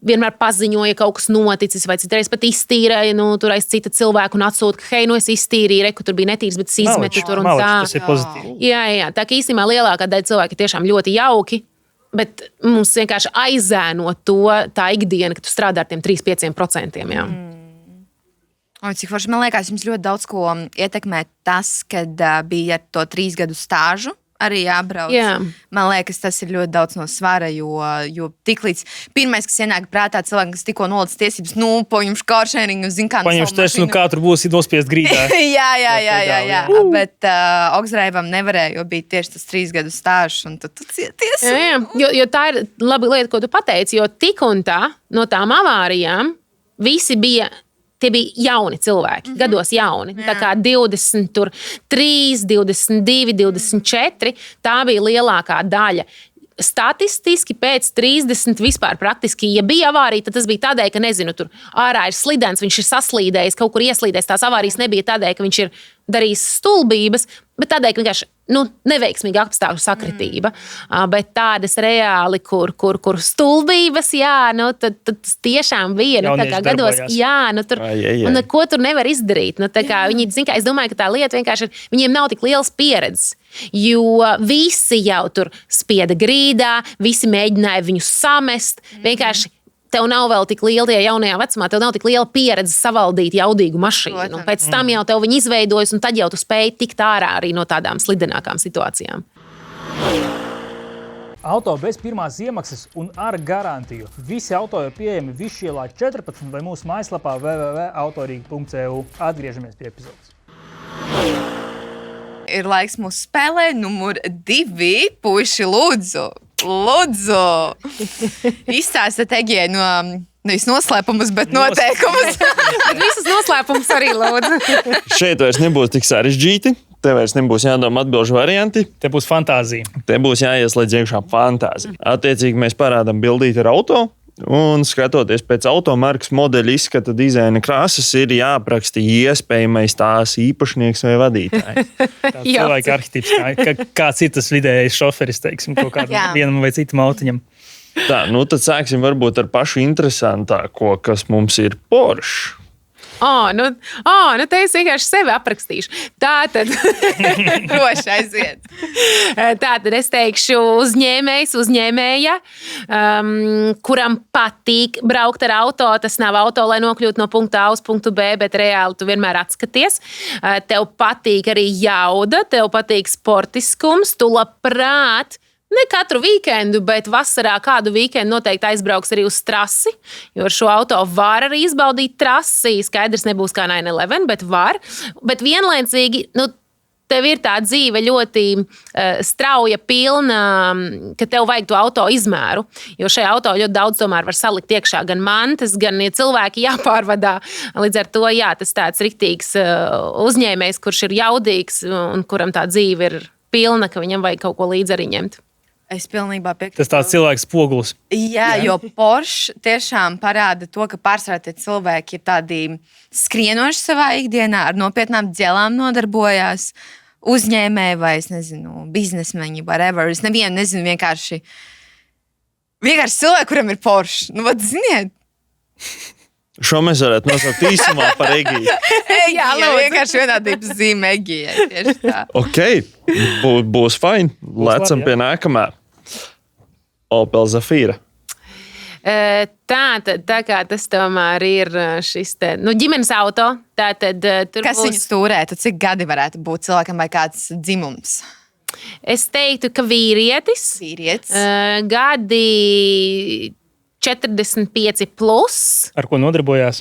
vienmēr paziņoja, kaut kas noticis, vai citreiz pat iztīrēja, tur aiz cita cilvēku un atsūta, ka, hei, es iztīrīju, kur tur bija netīrs, bet es izmetu tur un tā. Tas ir pozitīvi. Jā, tā kā īstenībā lielākā daļa cilvēki tiešām ļoti jauki. Bet mums vienkārši aizēno tā ikdiena, ka tu strādā ar tiem 3–5%. Jā. Cik forši, man liekas, jums ļoti daudz ko ietekmē tas, kad bija to 3 gadu stāžu arī jābrauc. Jā. Man liekas, tas ir ļoti daudz no svara, jo tiklīdz pirmais, kas ienāk prātā cilvēkam, kas tikko nolicis tiesības, paņemšu carsharing, zin kā. Paņemšu testu, kā tur būs nospiest grīdā. jā. Bet Oksraivam nevarēja, jo bija tieši tas 3 gadu stāžs, un tu cies. Jā. Jo tā ir laba lieta, ko tu pateici, jo tik un tā no tām avārijām visi bija tie bija jauni cilvēki, gados jauni. Tā kā 23, 22, 24, tā bija lielākā daļa. Statistiski pēc 30 vispār praktiski, ja bija avārija, tad tas bija tādēļ, ka, nezinu, tur ārā ir slidens, viņš ir saslīdējis, kaut kur ieslīdējis. Tās avārijas nebija tādēļ, ka viņš ir darījis stulbības, bet tādēļ, ka vienkārši neveiksmīga apstākļu sakritība. Bet tādas reāli, kur stulbības, tad tas tiešām bija tā kā gados, tur un neko tur nevar izdarīt. Viņi, es domāju, ka tā lieta vienkārši ir, viņiem nav tik liels pieredzes. Jo visi jau tur spieda grīdā, visi mēģināja viņu samest. Vienkārši tev nav vēl tik liela, tie jaunajā vecumā, tev nav tik liela pieredze savaldīt jaudīgu mašīnu. Un pēc tam jau tev viņi izveidojas, un tad jau tu spēj tikt ārā arī no tādām slidenākām situācijām. Auto bez pirmās iemaksas un ar garantiju. Visi auto ir pieejami Višķielā 14 vai mūsu mājaslapā www.autorīga.eu. Atgriežamies pie epizodes. Ir laiks mūsu spēlē numur 2. Puiši, lūdzu! Izstāstiet Egijai nevis noslēpumus, bet noteikumus. Bet visus noslēpumus arī lūdzu. Šeit vairs nebūs tik sarežģīti. Te vairs nebūs jādomā atbilžu varianti. Te būs fantāzija. Te būs jāieslēdz iekšā fantāzija. Attiecīgi mēs parādām bildīti ar auto. Un skatoties pēc automarkas modeļa izskata, dizaina krāsas, ir jāapraksta iespējamais tās īpašnieks vai vadītājs. Tāds cilvēka arhitīps, kāds ir tas vidējais šoferis, teiksim, kaut kādam vienam vai citam autiņam. Tā, tad sāksim varbūt ar pašu interesantāko, kas mums ir Porsche. Te es vienkārši sevi aprakstīšu. Tātad, droši aiziet. Tātad es teikšu uzņēmēja, kuram patīk braukt ar auto. Tas nav auto, lai nokļūtu no punkta A uz punktu B, bet reāli tu vienmēr atskaties. Tev patīk arī jauda, tev patīk sportiskums, tu labprāt. Ne katru weekendu, bet vasarā kādu weekendu noteikti aizbrauks arī uz trasi, jo ar šo auto var arī izbaudīt trasi. Skaidrs nebūs kā 911, bet var. Bet vienlaicīgi, tev ir tā dzīve ļoti strauja, pilna, ka tev vajag to auto izmēru. Jo šajā auto ļoti daudz tomēr var salikt iekšā gan mantas, gan cilvēki jāpārvadā. Līdz ar to, tas tāds riktīgs uzņēmējs, kurš ir jaudīgs un kuram tā dzīve ir pilna, ka viņam vajag kaut ko līdzi arī ņemt. Es pilnībā piekrītu. Tas tāds cilvēks spogulis. Jā, jo Porsche tiešām parāda to, ka pārsvarā tie cilvēki ir tādi skrienoši savā ikdienā, ar nopietnām dzelām nodarbojās, uzņēmēji vai, es nezinu, biznesmeņi, whatever. Es nevienu nezinu, vienkārši cilvēki, kuram ir Porsche. Ziniet? Šo mēs varētu nosaukt īsumā par Egiju. Jā, vienkārši vienādības zīme Egijai. Tieši tā. Ok, būs fine. Lecam pie nākamā. Opel Zafira. Tā kā tas tomēr ir šis ģimenes auto. Tur kas viņu stūrētu? Cik gadi varētu būt cilvēkam vai kāds dzimums? Es teiktu, ka vīrietis. Gadi 45 plus. Ar ko nodarbojās?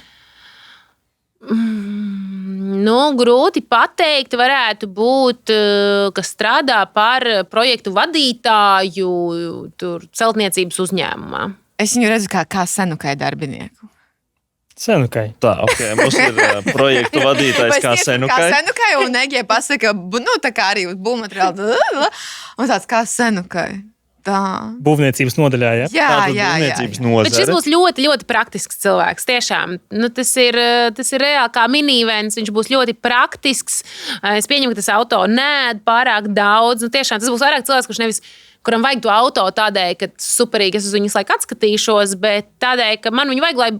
Grūti pateikt, varētu būt, ka strādā par projektu vadītāju celtniecības uzņēmumā. Es viņu redzu kā senukai darbinieku. Senukai. Tā, ok, mums ir projektu vadītājs kā senukai. Kā senukai, un Egija pasaka, tā kā arī uz būvmateriālu. Un tāds kā senukai. Tā. Būvniecības nodaļā, ja? Jā. Bet šis būs ļoti, ļoti praktisks cilvēks. Tiešām. Tas ir reāli kā minivens. Viņš būs ļoti praktisks. Es pieņemu, ka tas auto neēd pārāk daudz. Tiešām tas būs vairāk cilvēks, kuram vajag to auto tādēļ, ka superīgi es uz viņu laiku atskatīšos, bet tādēļ, ka man viņu vajag, lai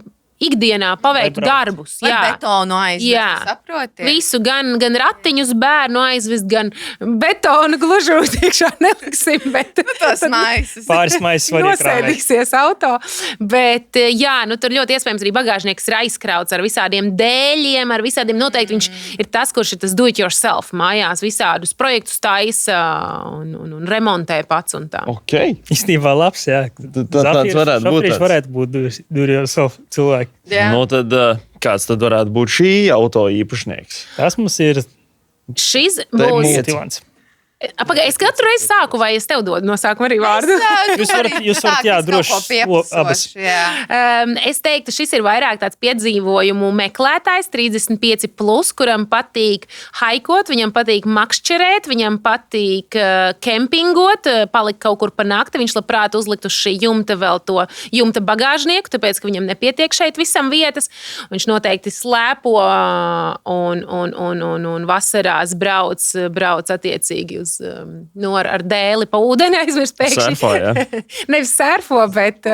ikdienā paveiktu darbus. Lai betonu aizvest, saprotiet? Visu, gan ratiņus bērnu aizvest, gan betonu gluži uz iekšā neliksim, bet tos maisas. Pāris maisas var iekrāvēt. Nosēdīsies auto. Bet tur ļoti iespējams arī bagāžnieks ir aizkrauts ar visādiem dēļiem, ar visādiem noteikti viņš ir tas, kurš ir tas do it yourself mājās, visādus projektus taisa un remontē pats un tā. Ok. Īstenībā labs, jā. Tāds varētu būt. Varētu būt do it yourself cilvēki. Tad kāds tad varētu būt šī auto īpašnieks? Tas mums ir šis būs multilants. Pagaid, es katru reizi sāku, vai es tev dodu no sākuma arī vārdu? Jūs varat, jā, droši abas. Es teiktu, šis ir vairāk tāds piedzīvojumu meklētājs, 35+, kuram patīk haikot, viņam patīk makšķerēt, viņam patīk kempingot, palikt kaut kur pa nakti. Viņš labprāt uzlikt uz šī jumta vēl to jumta bagāžnieku, tāpēc, ka viņam nepietiek šeit visam vietas. Viņš noteikti slēpo un vasarās brauc attiecīgi uz, ar dēli pa ūdeni aizmirst pēkšņi. Surfo, jā? Nevis surfo, bet...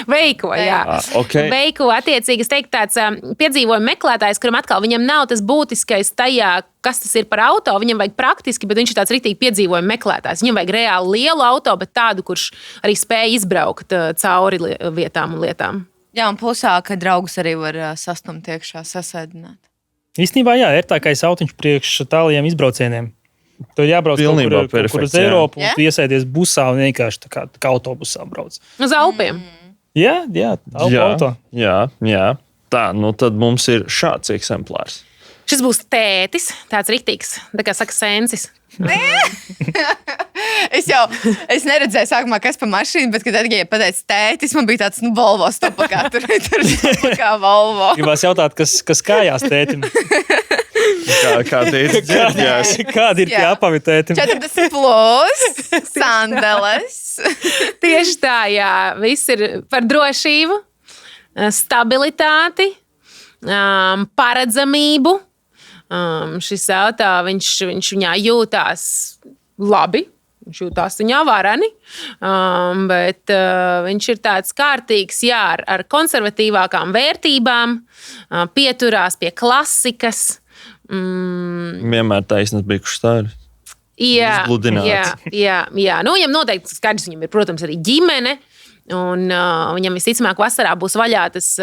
Veiko, jā. Okay. Veiko, attiecīgi, es teiktu, tāds piedzīvojuma meklētājs, kuram atkal viņam nav tas būtiskais tajā, kas tas ir par auto, viņam vajag praktiski, bet viņš ir tāds ritīgi piedzīvojuma meklētājs. Viņam vajag reāli lielu auto, bet tādu, kurš arī spēj izbraukt cauri vietām un lietām. Jā, un plusā, ka draugus arī var sastumt iekšā, sasēdināt. Īstenībā, jā, ir tākais autiņš priekš tālajiem izbraucieniem. Tur jābrauc kur uz Eiropu, un tu iesēdies busā un vienkārši tā kā autobusā brauc. Uz Alpiem. Jā, auto. Jā. Tā, nu tad mums ir šāds eksemplārs. Šis būs tētis, tāds riktīgs, tā kā saka sensis. Es neredzēju sākumā, kas pa mašīnu, bet, kad Edgija pateica tētis, man bija tāds, Volvo stopakā, tur stopakā Volvo. Gribās jautāt, kas kājās tētim? Kā teica dzirdējās. Kādi ir tie apavi tētim? 40+, sandeles. Tieši tā, jā. Viss ir par drošību, stabilitāti, paredzamību. Šis auto, viņš viņā jūtās labi. Viņš jūtās viņā vareni, bet viņš ir tāds kārtīgs, jā, ar konservatīvākām vērtībām, pieturās pie klasikas. Vienmēr taisnas bijušas stāvis. Jā. Nu, viņam noteikti skaidrs, viņam ir, protams, arī ģimene. Un viņam visticamāk vasarā būs vaļā tas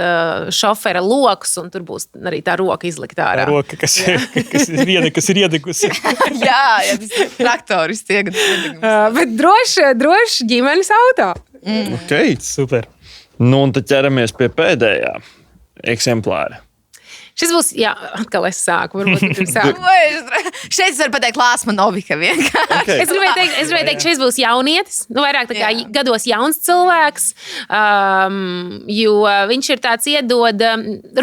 šofera loks, un tur būs arī tā roka izlikta ārā. Tā roka, kas ir iedegusi. jā, tas ir traktorists iedegusi. Bet droši ģimenes auto. Okay. Super. Nu, un tad ķeramies pie pēdējā eksemplāra. Šis būs, jā, atkal es sāku. Šeit es varu pateikt Lāsma Novika vienkārši. Okay. Es gribēju teikt, šis būs jaunietis, vairāk tā kā gados jauns cilvēks, jo viņš ir tāds iedod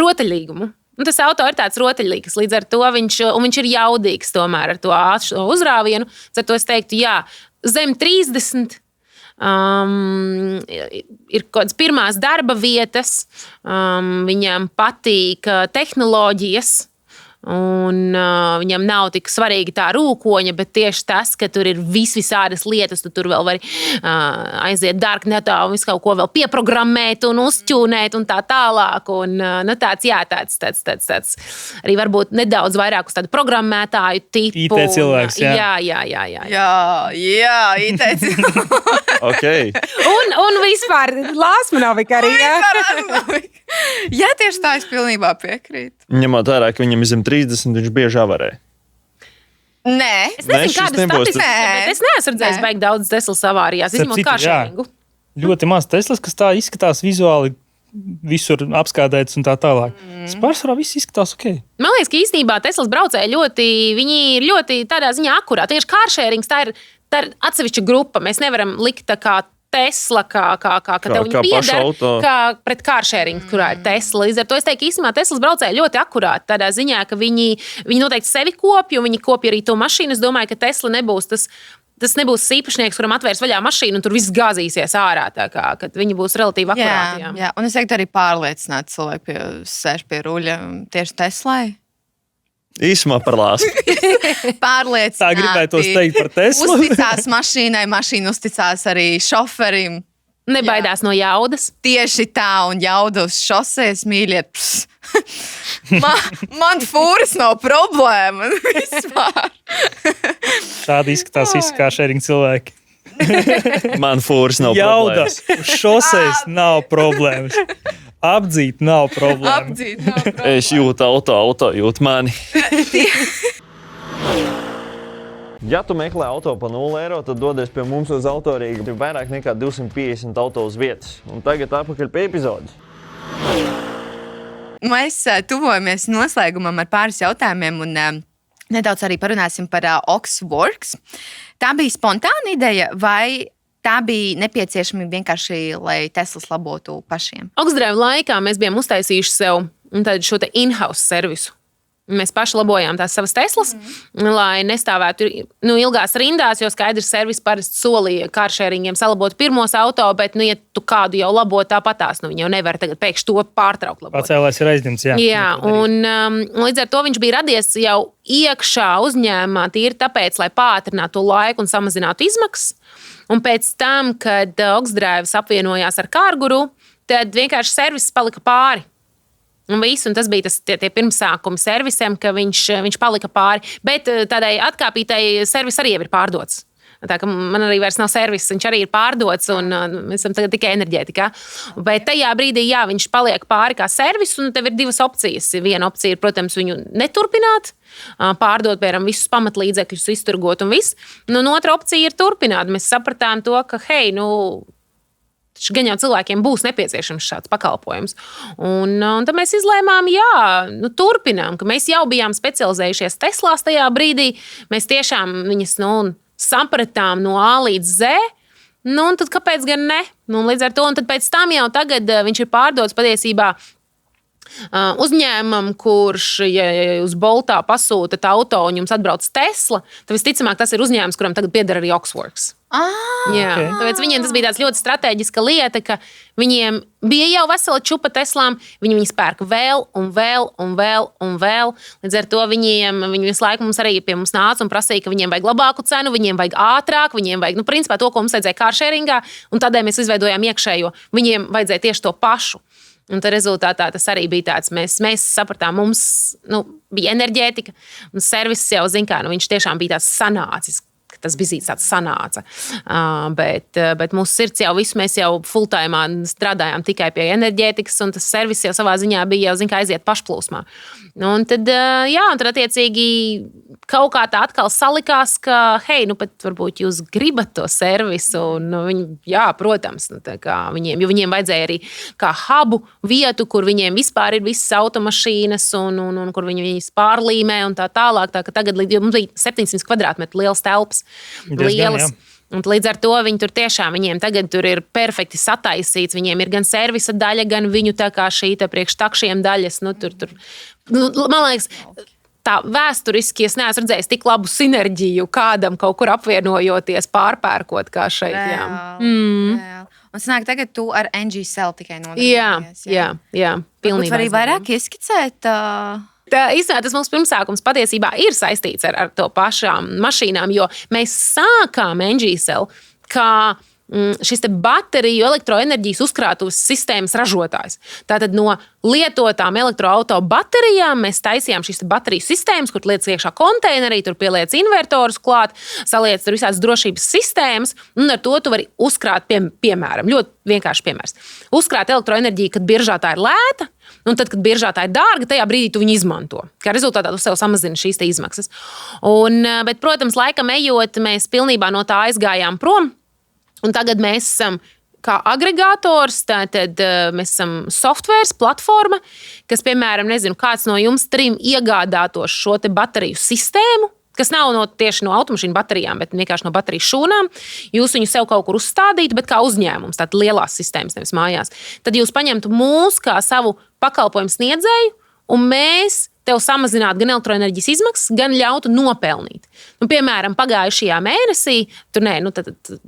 rotaļlīgumu. Un tas auto ir tāds rotaļlīgs, līdz ar to viņš ir jaudīgs tomēr ar to uzrāvienu. Ar to es teiktu, jā, zem 30. Ir kaut kādas pirmās darba vietas, viņam patīk tehnoloģijas, un viņam nav tik svarīga tā rūkoņa, bet tieši tas, ka tur ir visādas lietas, tu tur vēl vari aiziet darknetā un visu kaut ko vēl pieprogrammēt un uzķūnēt un tā tālāk. Un, nu, tāds arī varbūt nedaudz vairāk uz tādu programmētāju tipu. IT cilvēks, jā. Jā, IT cilvēks. Okay. Un vispār Lāsma Novika arī. Jā, tieši tā es pilnībā piekrītu. Ņemot vērā, ka viņam ir zem 30, viņš bieži avarē. Nē. Es nezinu, kāda statistika, bet es neesmu redzējis baigi daudz Teslas avārijās, izņemot kāršēringu. Ļoti maz Teslas, kas tā izskatās vizuāli visur apskādēts un tā tālāk. Tas pārsvarā viss izskatās ok. Man liekas, ka īstenībā Teslas braucēji viņi ir ļoti tādā ziņā akurāti. Tieši kāršērings tā ir atsevišķa grupa. Mēs nevaram likt tā kā Tesla, kā tev viņa pieder, kā pret kāršēringu, kurā ir Tesla. Līdz ar to es teiktu, īstenībā Teslas braucēji ļoti akurāti tādā ziņā, ka viņi noteikti sevi kopja, un viņi kopja arī to mašīnu. Es domāju, ka Tesla nebūs tas nebūs īpašnieks, kuram atvērs vaļā mašīnu, un tur viss gāzīsies ārā. Kad viņi būs relatīvi akurāti. Jā, un es teiktu arī pārliecināti cilvēki sēž pie ruļa tieši Teslai. Īsumā par Lāsmu. Pārliecināti. Tā gribētos teikt par Teslu. Uzticās mašīnai, mašīna uzticās arī šoferim. Nebaidās no jaudas. Tieši tā, un jauda uz šosejas, mīļie. Man fūras nav problēma. Tādi izskatās visi kāršēringi cilvēki. Man fūras nav problēmas. Jauda uz šosejas nav problēmas. Apdzīt nav problēma. Es jūtu auto jūt mani. Ja tu meklē auto pa 0 eiro, tad dodies pie mums uz Autorīgu. Ir vairāk nekā 250 auto uz vietas. Un tagad atpakaļ pie epizodes. Mēs tuvojamies noslēgumam ar pāris jautājumiem. Un nedaudz arī parunāsim par Oxworks. Tā bija spontāna ideja vai tā bija nepieciešama vienkārši, lai Teslas labotu pašiem? Oxdrive laikā mēs bijām uztaisījuši sev šo te in-house servisu. Mēs paši labojām tās savas Teslas, lai nestāvētu ilgās rindās, jo skaidrs, servis parasti solīja kāršēringiem salabot pirmos auto, bet, ja tu kādu jau labo tāpatās, viņi jau nevar tagad pēkšņi to pārtraukt labot. Pacēlēs ir aizņemts, jā. Jā, un līdz ar to viņš bija radies jau iekšā uzņēmumā, tīri tāpēc, lai pātrinātu laiku un samazinātu izmaksas. Un pēc tam, kad Oxdrive apvienojās ar Kārguru, tad vienkārši servis palika pāri. Un tas bija tie pirmsākumi servisiem, ka viņš palika pāri. Bet tādai atkāpītai servis arī jau ir pārdots. Tā kā man arī vairs nav servis, viņš arī ir pārdots, un mēs esam tagad tikai enerģētikā. Bet tajā brīdī, jā, viņš paliek pāri kā servis, un tev ir divas opcijas. Viena opcija ir, protams, viņu neturpināt, pārdot, piemēram, visus pamatlīdzekļus, izturgot un viss. Un otra opcija ir turpināt. Mēs sapratām to, ka, gan jau cilvēkiem būs nepieciešams šāds pakalpojums. Un tad mēs izlēmām, turpinām, ka mēs jau bijām specializējušies Teslās tajā brīdī. Mēs tiešām viņas sapratām no A līdz Z. Un tad kāpēc gan ne? Līdz ar to, un tad pēc tam jau tagad viņš ir pārdots patiesībā uzņēmumam, kurš, ja uz Boltā pasūtat auto un jums atbrauc Tesla, tad visticamāk tas ir uzņēmums, kuram tagad pieder arī Oxworks. Tāpēc viņiem tas bija tāds ļoti strateģiska lieta, ka viņiem bija jau vesela čupa Teslām, viņi viņas pērk vēl un vēl un vēl un vēl. Līdz ar to viņi visu laiku mums arī pie mums nāca un prasīja, ka viņiem vajag labāku cenu, viņiem vajag ātrāk, viņiem vajag, principā to, ko mums vajadzēja kāršēringā, un tādēļ mēs izveidojām iekšējo. Viņiem vajadzēja tieši to pašu. Un tad rezultātā tas arī bija tāds, mēs sapratām, mums bija enerģētika, un servis jau, viņš tiešām bija tāds sanācis. Tas bizīts tāds sanāca. Bet mūsu sirds jau visu, mēs jau full-timā strādājām tikai pie enerģētikas, un tas servis jau savā ziņā bija jau, aiziet pašplūsmā. Un tad attiecīgi kaut kā tā atkal salikās, ka, pat varbūt jūs gribat to servisu, un viņi, protams, jo viņiem vajadzēja arī kā hubu vietu, kur viņiem vispār ir visas automašīnas, un kur viņas pārlīmē un tā tālāk. Tā, ka tagad mums bija 700 kvadrātmetru liels telpas. Lielas. Un līdz ar to viņi tur tiešām, viņiem tagad tur ir perfekti sataisīts, viņiem ir gan servisa daļa, gan viņu tā kā šī priekš takšiem daļas. Man liekas, tā vēsturiski es neesmu redzējis tik labu sinerģiju kādam kaut kur apvienojoties, pārpērkot kā šeit. Reāli. Un sanāk, tagad tu ar NG Cell tikai nodarbojies. Jā, pilnībā. Varbūt vairāk ieskicēt... Īstenībā tas mums pirmsākums patiesībā ir saistīts ar to pašām mašīnām, jo mēs sākām NG-Cell kā šis bateriju elektroenerģijas uzkrātuves sistēmas ražotājs. Tātad no lietotām elektroauto baterijām mēs taisījām šīs bateriju sistēmas, kur lietas iekšā konteinerī, tur pieliec invertorus klāt, saliec tur visādas drošības sistēmas, un ar to tu vari uzkrāt, piemēram, ļoti vienkārši piemērs. Uzkrāt elektroenerģiju, kad biržā tā ir lēta, un tad, kad biržā tā ir dārga, tajā brīdī tu viņu izmanto. Kā rezultātā tu sev samazini šīs izmaksas. Bet, protams, laikam ejot, mēs pilnībā no tā aizgājām prom. Un tagad mēs esam kā agregātors, tātad mēs esam softvērs, platforma, kas, piemēram, nezinu, kāds no jums trim iegādātos šo te bateriju sistēmu, kas nav tieši no automašīnu baterijām, bet vienkārši no bateriju šūnām. Jūs viņu sev kaut kur uzstādītu, bet kā uzņēmums, tātad lielās sistēmas, nevis mājās. Tad jūs paņemtu mūs kā savu pakalpojumu sniedzēju, un mēs tev samazinātu gan elektroenerģijas izmaksas, gan ļautu nopelnīt. Piemēram, pagājušajā mēnesī,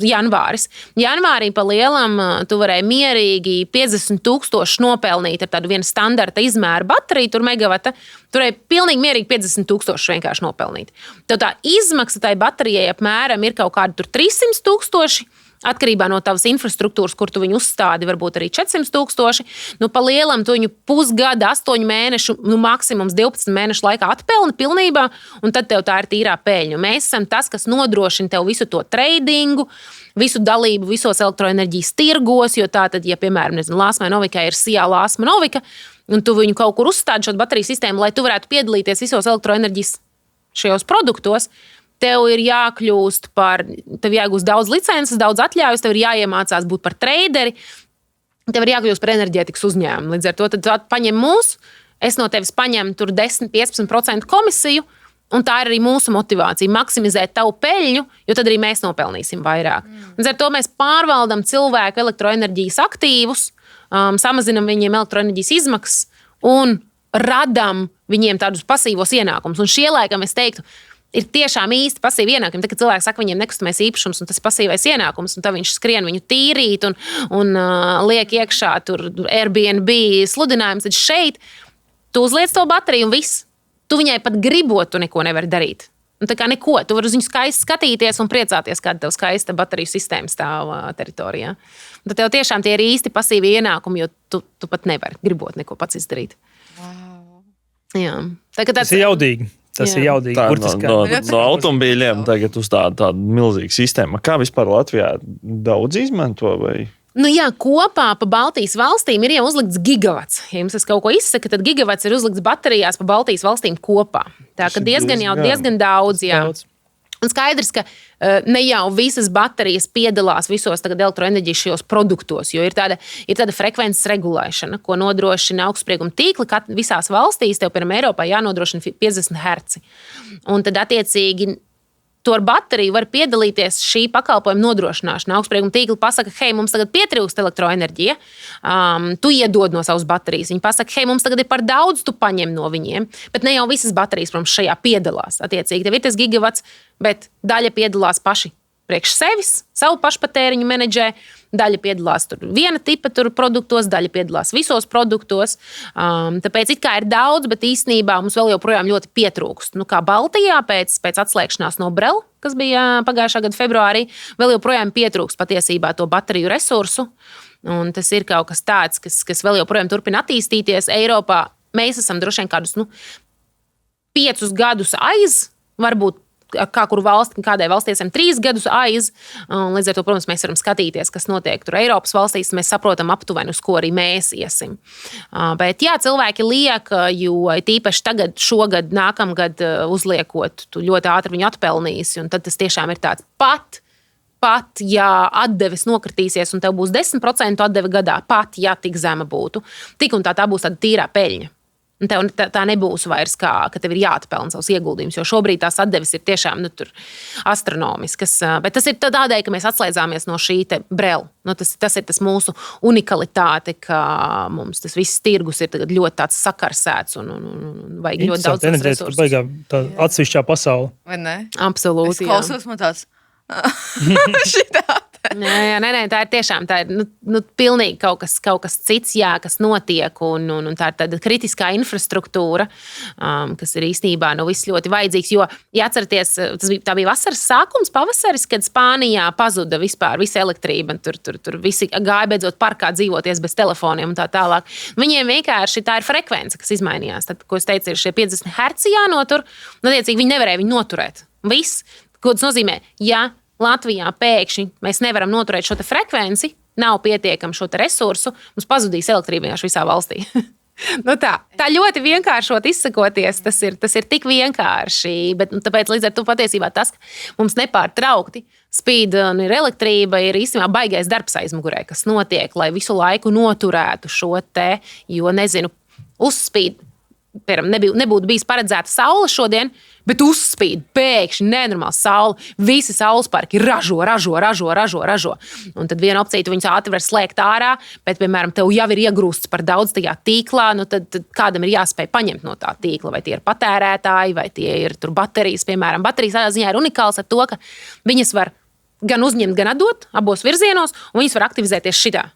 janvāris. Janvārī pa lielam tu varēji mierīgi 50,000 nopelnīt ar tādu vienu standarta izmēru bateriju, tur megavata. Tur varēja pilnīgi mierīgi 50,000 vienkārši nopelnīt. Tev tā izmaksa tai baterijai apmēram ir kaut kādi 300,000. Atkarībā no tavas infrastruktūras, kur tu viņu uzstādi, varbūt arī 400,000. Pa lielam tu viņu pusgada, 8 mēnešu, maksimums 12 mēnešu laikā atpelni pilnībā, un tad tev tā ir tīrā peļņa. Mēs esam tas, kas nodrošina tev visu to tradingu, visu dalību visos elektroenerģijas tirgos, jo tā tad, ja, piemēram, Lāsmai Novikai ir SIA Lāsma Novika, un tu viņu kaut kur uzstādi šo bateriju sistēmu, lai tu varētu piedalīties visos elektroenerģijas šajos produktos, tev ir jākļūst tev jāgūst daudz licences, daudz atļaujas, tev ir jāiemācās būt par traderi, tev ir jākļūst par enerģētikas uzņēmumu. Līdz ar to tad paņem mūs, es no tevis paņemu tur 10-15% komisiju, Un tā ir arī mūsu motivācija - maksimizēt tavu peļņu, jo tad arī mēs nopelnīsim vairāk. Un ar to mēs pārvaldam cilvēku elektroenerģijas aktīvus, samazinam viņiem elektroenerģijas izmaksas un radam viņiem tādus pasīvos ienākumus. Un šie laikam es teiktu, ir tiešām īsti pasīvi ienākumi. Tad, kad cilvēks saka, viņiem nekustamais īpašums, un tas ir pasīvais ienākums, un tad viņš skrien viņu tīrīt un liek iekšā tur Airbnb sludinājums, tad šeit tu uzliec to bateriju un viss. Tu viņai pat gribot, tu neko nevari darīt. Un tā kā neko, tu vari uz viņu skaisti skatīties un priecāties, kāda tev skaista bateriju sistēma stāv teritorijā. Un tad tev tiešām tie ir īsti pasīvi ienākumi, jo tu pat nevari gribot neko pats izdarīt. Wow. Jā. Tas ir jaudīgi. Tas ir jaudīgi. No automobīļiem tagad uz tādu milzīgu sistēmu. Kā vispār Latvijā daudz izmanto? Vai? Nu jā, kopā pa Baltijas valstīm ir jau uzlikts gigavats. Ja jums tas kaut ko izsaka, tad gigavats ir uzlikts baterijās pa Baltijas valstīm kopā. Tā ka diezgan daudz. Jā. Un skaidrs, ka ne jau visas baterijas piedalās visos elektroenerģijas šajos produktos, jo ir tāda frekvences regulēšana, ko nodrošina augstsprieguma tīkli. Visās valstīs, tev, piemēram, Eiropā jānodrošina 50 Hz. Un tad, attiecīgi, to ar bateriju var piedalīties šī pakalpojuma nodrošināšanā. Augstsprieguma tīkli pasaka, hei, mums tagad pietrūkst elektroenerģija, tu iedod no savas baterijas. Viņi pasaka, hei, mums tagad ir par daudz, tu paņem no viņiem. Bet ne jau visas baterijas, protams, šajā piedalās. Attiecīgi, tev ir tas gigavats, bet daļa piedalās paši priekš sevis, savu pašpatēriņu menedžē, daļa piedalās viena tipa produktos, daļa piedalās visos produktos. Tāpēc it kā ir daudz, bet īstenībā mums vēl joprojām ļoti pietrūkst. Nu, kā Baltijā pēc atslēgšanās no Brel, kas bija pagājušā gada februārī, vēl joprojām pietrūkst patiesībā to bateriju resursu. Un tas ir kaut kas tāds, kas vēl joprojām turpina attīstīties. Eiropā mēs esam droši vien kādus 5 gadus aiz, varbūt kā kuru valsti, kādai valstī esam 3 gadus aiz. Līdz ar to, protams, mēs varam skatīties, kas notiek tur Eiropas valstīs. Mēs saprotam aptuveni, uz ko arī mēs iesim. Bet jā, cilvēki liek, jo tīpaši tagad, šogad, nākamgad uzliekot, tu ļoti ātri viņu atpelnīsi. Un tad tas tiešām ir tāds pat, ja atdeves nokritīsies un tev būs 10% atdeve gadā, pat, ja tik zema būtu, tik un tā būs tāda tīrā peļņa. Un tev tā nebūs vairs kā, ka tev ir jāatpelna savus ieguldījumus, jo šobrīd tās atdeves ir tiešām astronomiskas. Bet tas ir tādēļ, ka mēs atslēdzāmies no šī Brel. Tas ir tas mūsu unikalitāte, ka mums tas viss tirgus ir ļoti tāds sakarsēts un vajag ļoti daudz resursu. Baigā tā atsevišķā pasaule. Vai ne? Absolūti. Es klausos, man tāds šitā. Nē, tā ir tiešām pilnīgi kaut kas cits, kas notiek. Un tā ir tāda kritiskā infrastruktūra, kas ir īstenībā viss ļoti vajadzīgs. Jo, ja atceraties, tā bija vasaras sākums, pavasaris, kad Spānijā pazuda vispār visa elektrība. Tur visi gāja beidzot parkā dzīvoties bez telefoniem un tā tālāk. Viņiem vienkārši tā ir frekvence, kas izmainījās. Tad, ko es teicu, ir šie 50 Hz jānotur. Attiecīgi, viņi nevarēja viņu noturēt. Viss, ko tas nozīmē, ja Latvijā pēkšņi mēs nevaram noturēt šo frekvenci, nav pietiekami šo resursu, mums pazudīs elektrība vienkārši visā valstī. Tā ļoti vienkāršot izsakoties, tas ir tik vienkārši, bet tāpēc līdz ar to patiesībā tas, ka mums nepārtraukti spīd un ir elektrība, ir īstenībā baigais darbs aizmugurē, kas notiek, lai visu laiku noturētu šo jo nezinu, uzspīd. Piemēram, nebūtu bijis paredzēta saule šodien, bet uzspīd pēkšņi nenormāli saule. Visi saules parki ražo. Un tad viena opcija, tu viņus ātri var slēgt ārā, bet, piemēram, tev jau ir iegrūsts par daudz tajā tīklā, tad kādam ir jāspēj paņemt no tā tīkla. Vai tie ir patērētāji, vai tie ir baterijas. Piemēram, baterijas tādā ziņā ir unikāls ar to, ka viņas var gan uzņemt, gan atdot abos virzienos, un viņas var aktivizēties šitā.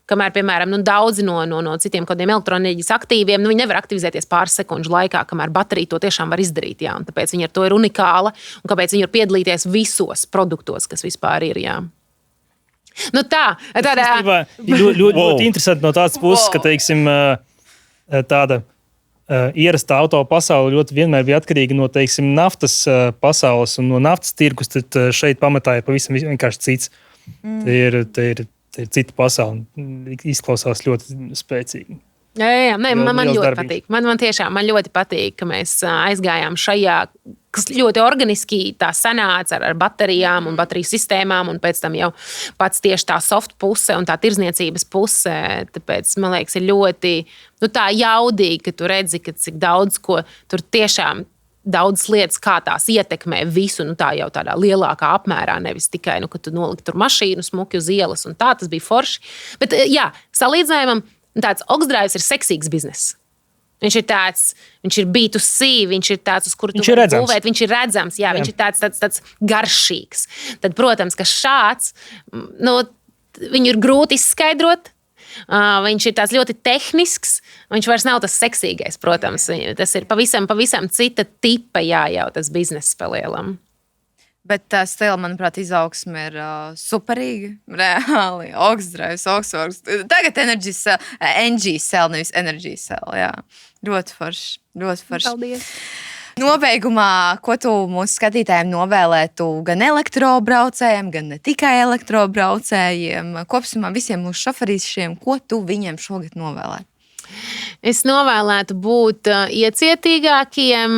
Kamēr, piemēram, daudzi no citiem kādiem elektroenerģijas aktīviem, viņi nevar aktivizēties pāris sekundžu laikā, kamēr baterija to tiešām var izdarīt. Jā, un tāpēc viņi ar to ir unikāla un kāpēc viņi var piedalīties visos produktos, kas vispār ir. Jā. Tādā ļoti interesanti no tādas puses, ka, teiksim, tāda ierastā auto pasaule ļoti vienmēr bija atkarīga no, teiksim, naftas pasaules un no naftas tirgus, tad šeit pamatā ir pavisam vienkārši cits. Te ir cita pasaule. Izklausās ļoti spēcīgi. Jā, man ļoti patīk. Man tiešām ļoti patīk, ka mēs aizgājām šajā, kas ļoti organiski tā sanāca ar baterijām un bateriju sistēmām, un pēc tam jau pats tieši tā soft puse un tā tirdzniecības puse. Tāpēc, man liekas, ir ļoti tā jaudīgi, ka tu redzi, ka cik daudz ko tur tiešām daudzas lietas, kā tās ietekmē visu, tā jau tādā lielākā apmērā, nevis tikai, ka tu noliki tur mašīnu smuki uz ielas, un tā tas bija forši. Bet, jā, salīdzinājumam, tāds Oksdrives ir seksīgs bizness. Viņš ir tāds, viņš ir B2C, viņš ir tāds, uz kuru tu vari būvēt, viņš ir redzams, jā. Viņš ir tāds garšīgs. Tad, protams, ka šāds, viņu ir grūti izskaidrot. Viņš ir tāds ļoti tehnisks, viņš vairs nav tas seksīgais, protams. Tas ir pavisam cita tipa jau tas bizness palielam. Bet tā stila, manuprāt, izaugsme ir superīga, reāli. Oksdrives, Oksfords. Tagad NG Cell, nevis Energy Cell, jā. Ļoti forši. Paldies. Nobeigumā, ko tu mūsu skatītājiem novēlētu gan elektrobraucējiem, gan ne tikai elektrobraucējiem, kopumā visiem mūsu šoferīšiem, ko tu viņiem šogad novēlētu? Es novēlētu būt iecietīgākiem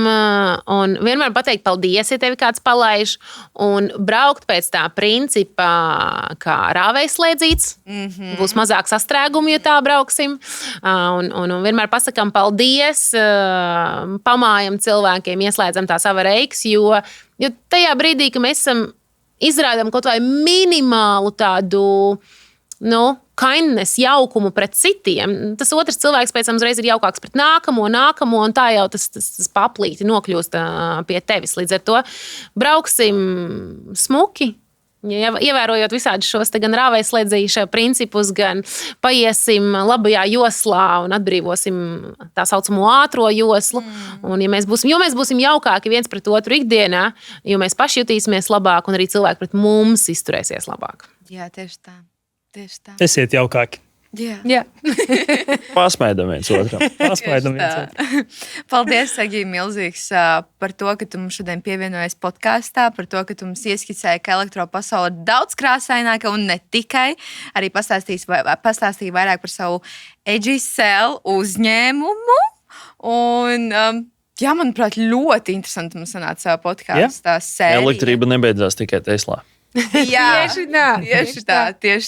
un vienmēr pateikt paldies, ja tevi kāds palaiž, un braukt pēc tā principa, kā rāvējslēdzīts. Būs mazāk sastrēgumu, ja tā brauksim. Un vienmēr pasakām paldies, pamājam cilvēkiem, ieslēdzam tās avareikas, jo tajā brīdī, ka mēs izrādām kaut vai minimālu tādu, kindness, jaukumu pret citiem. Tas otrs cilvēks pēc tam uzreiz ir jaukāks pret nākamo, un tā jau tas paplīti nokļūst pie tevis. Līdz ar to brauksim smuki, ievērojot visādus šos gan rāvējslēdzīša principus, gan paiesim labajā joslā un atbrīvosim tā saucamo ātro joslu. Un jo mēs būsim jaukāki viens pret otru ikdienā, jo mēs paši jutīsimies labāk un arī cilvēki pret mums izturēsies labāk. Jā, tieši tā. Esiet jaukāki. Jā. Pasmaidam viens otram. Paldies, Egija, milzīgs par to, ka tu mums šodien pievienojies podkāstā, par to, ka tu mums ieskicēji, ka elektropasaule ir daudz krāsaināka un ne tikai. Arī pastāstīji vairāk par savu Energy Cell uzņēmumu. Un, manuprāt, ļoti interesanti mums sanāca podkāstā sērija. Elektrība nebeidzās tikai Teslā. Jā, tieši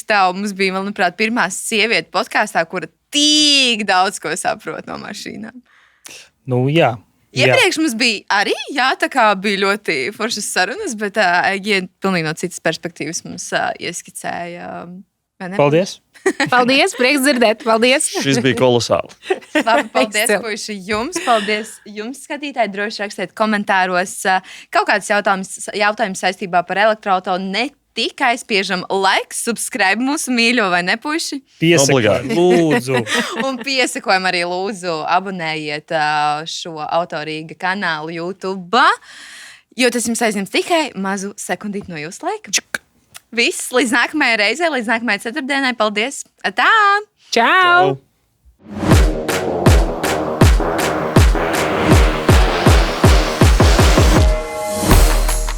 tā. Un mums bija, manuprāt, pirmā sieviete podkāstā, kura tik daudz ko saprot no mašīnām. Jā. Iepriekš mums bija arī, tā kā bija ļoti foršas sarunas, bet pilnīgi no citas perspektīvas mums ieskicēja. Paldies! Paldies, prieks dzirdēt, paldies! Šis bija kolosāli. Labi, paldies, puiši, jums. Paldies jums, skatītāji. Droši rakstiet komentāros kaut kādus jautājumus saistībā par elektroauto. Ne tikai spiežam like, subscribe mūsu mīļo, vai ne, puiši? Piesakojam, lūdzu. Un piesakojam arī, lūdzu, abonējiet šo Autorīga kanālu YouTube, jo tas jums aizņems tikai mazu sekundīti no jūsu laika. Viss, līdz nākamajai reizei, līdz nākamajai ceturtdienai. Paldies! Atā! Čau!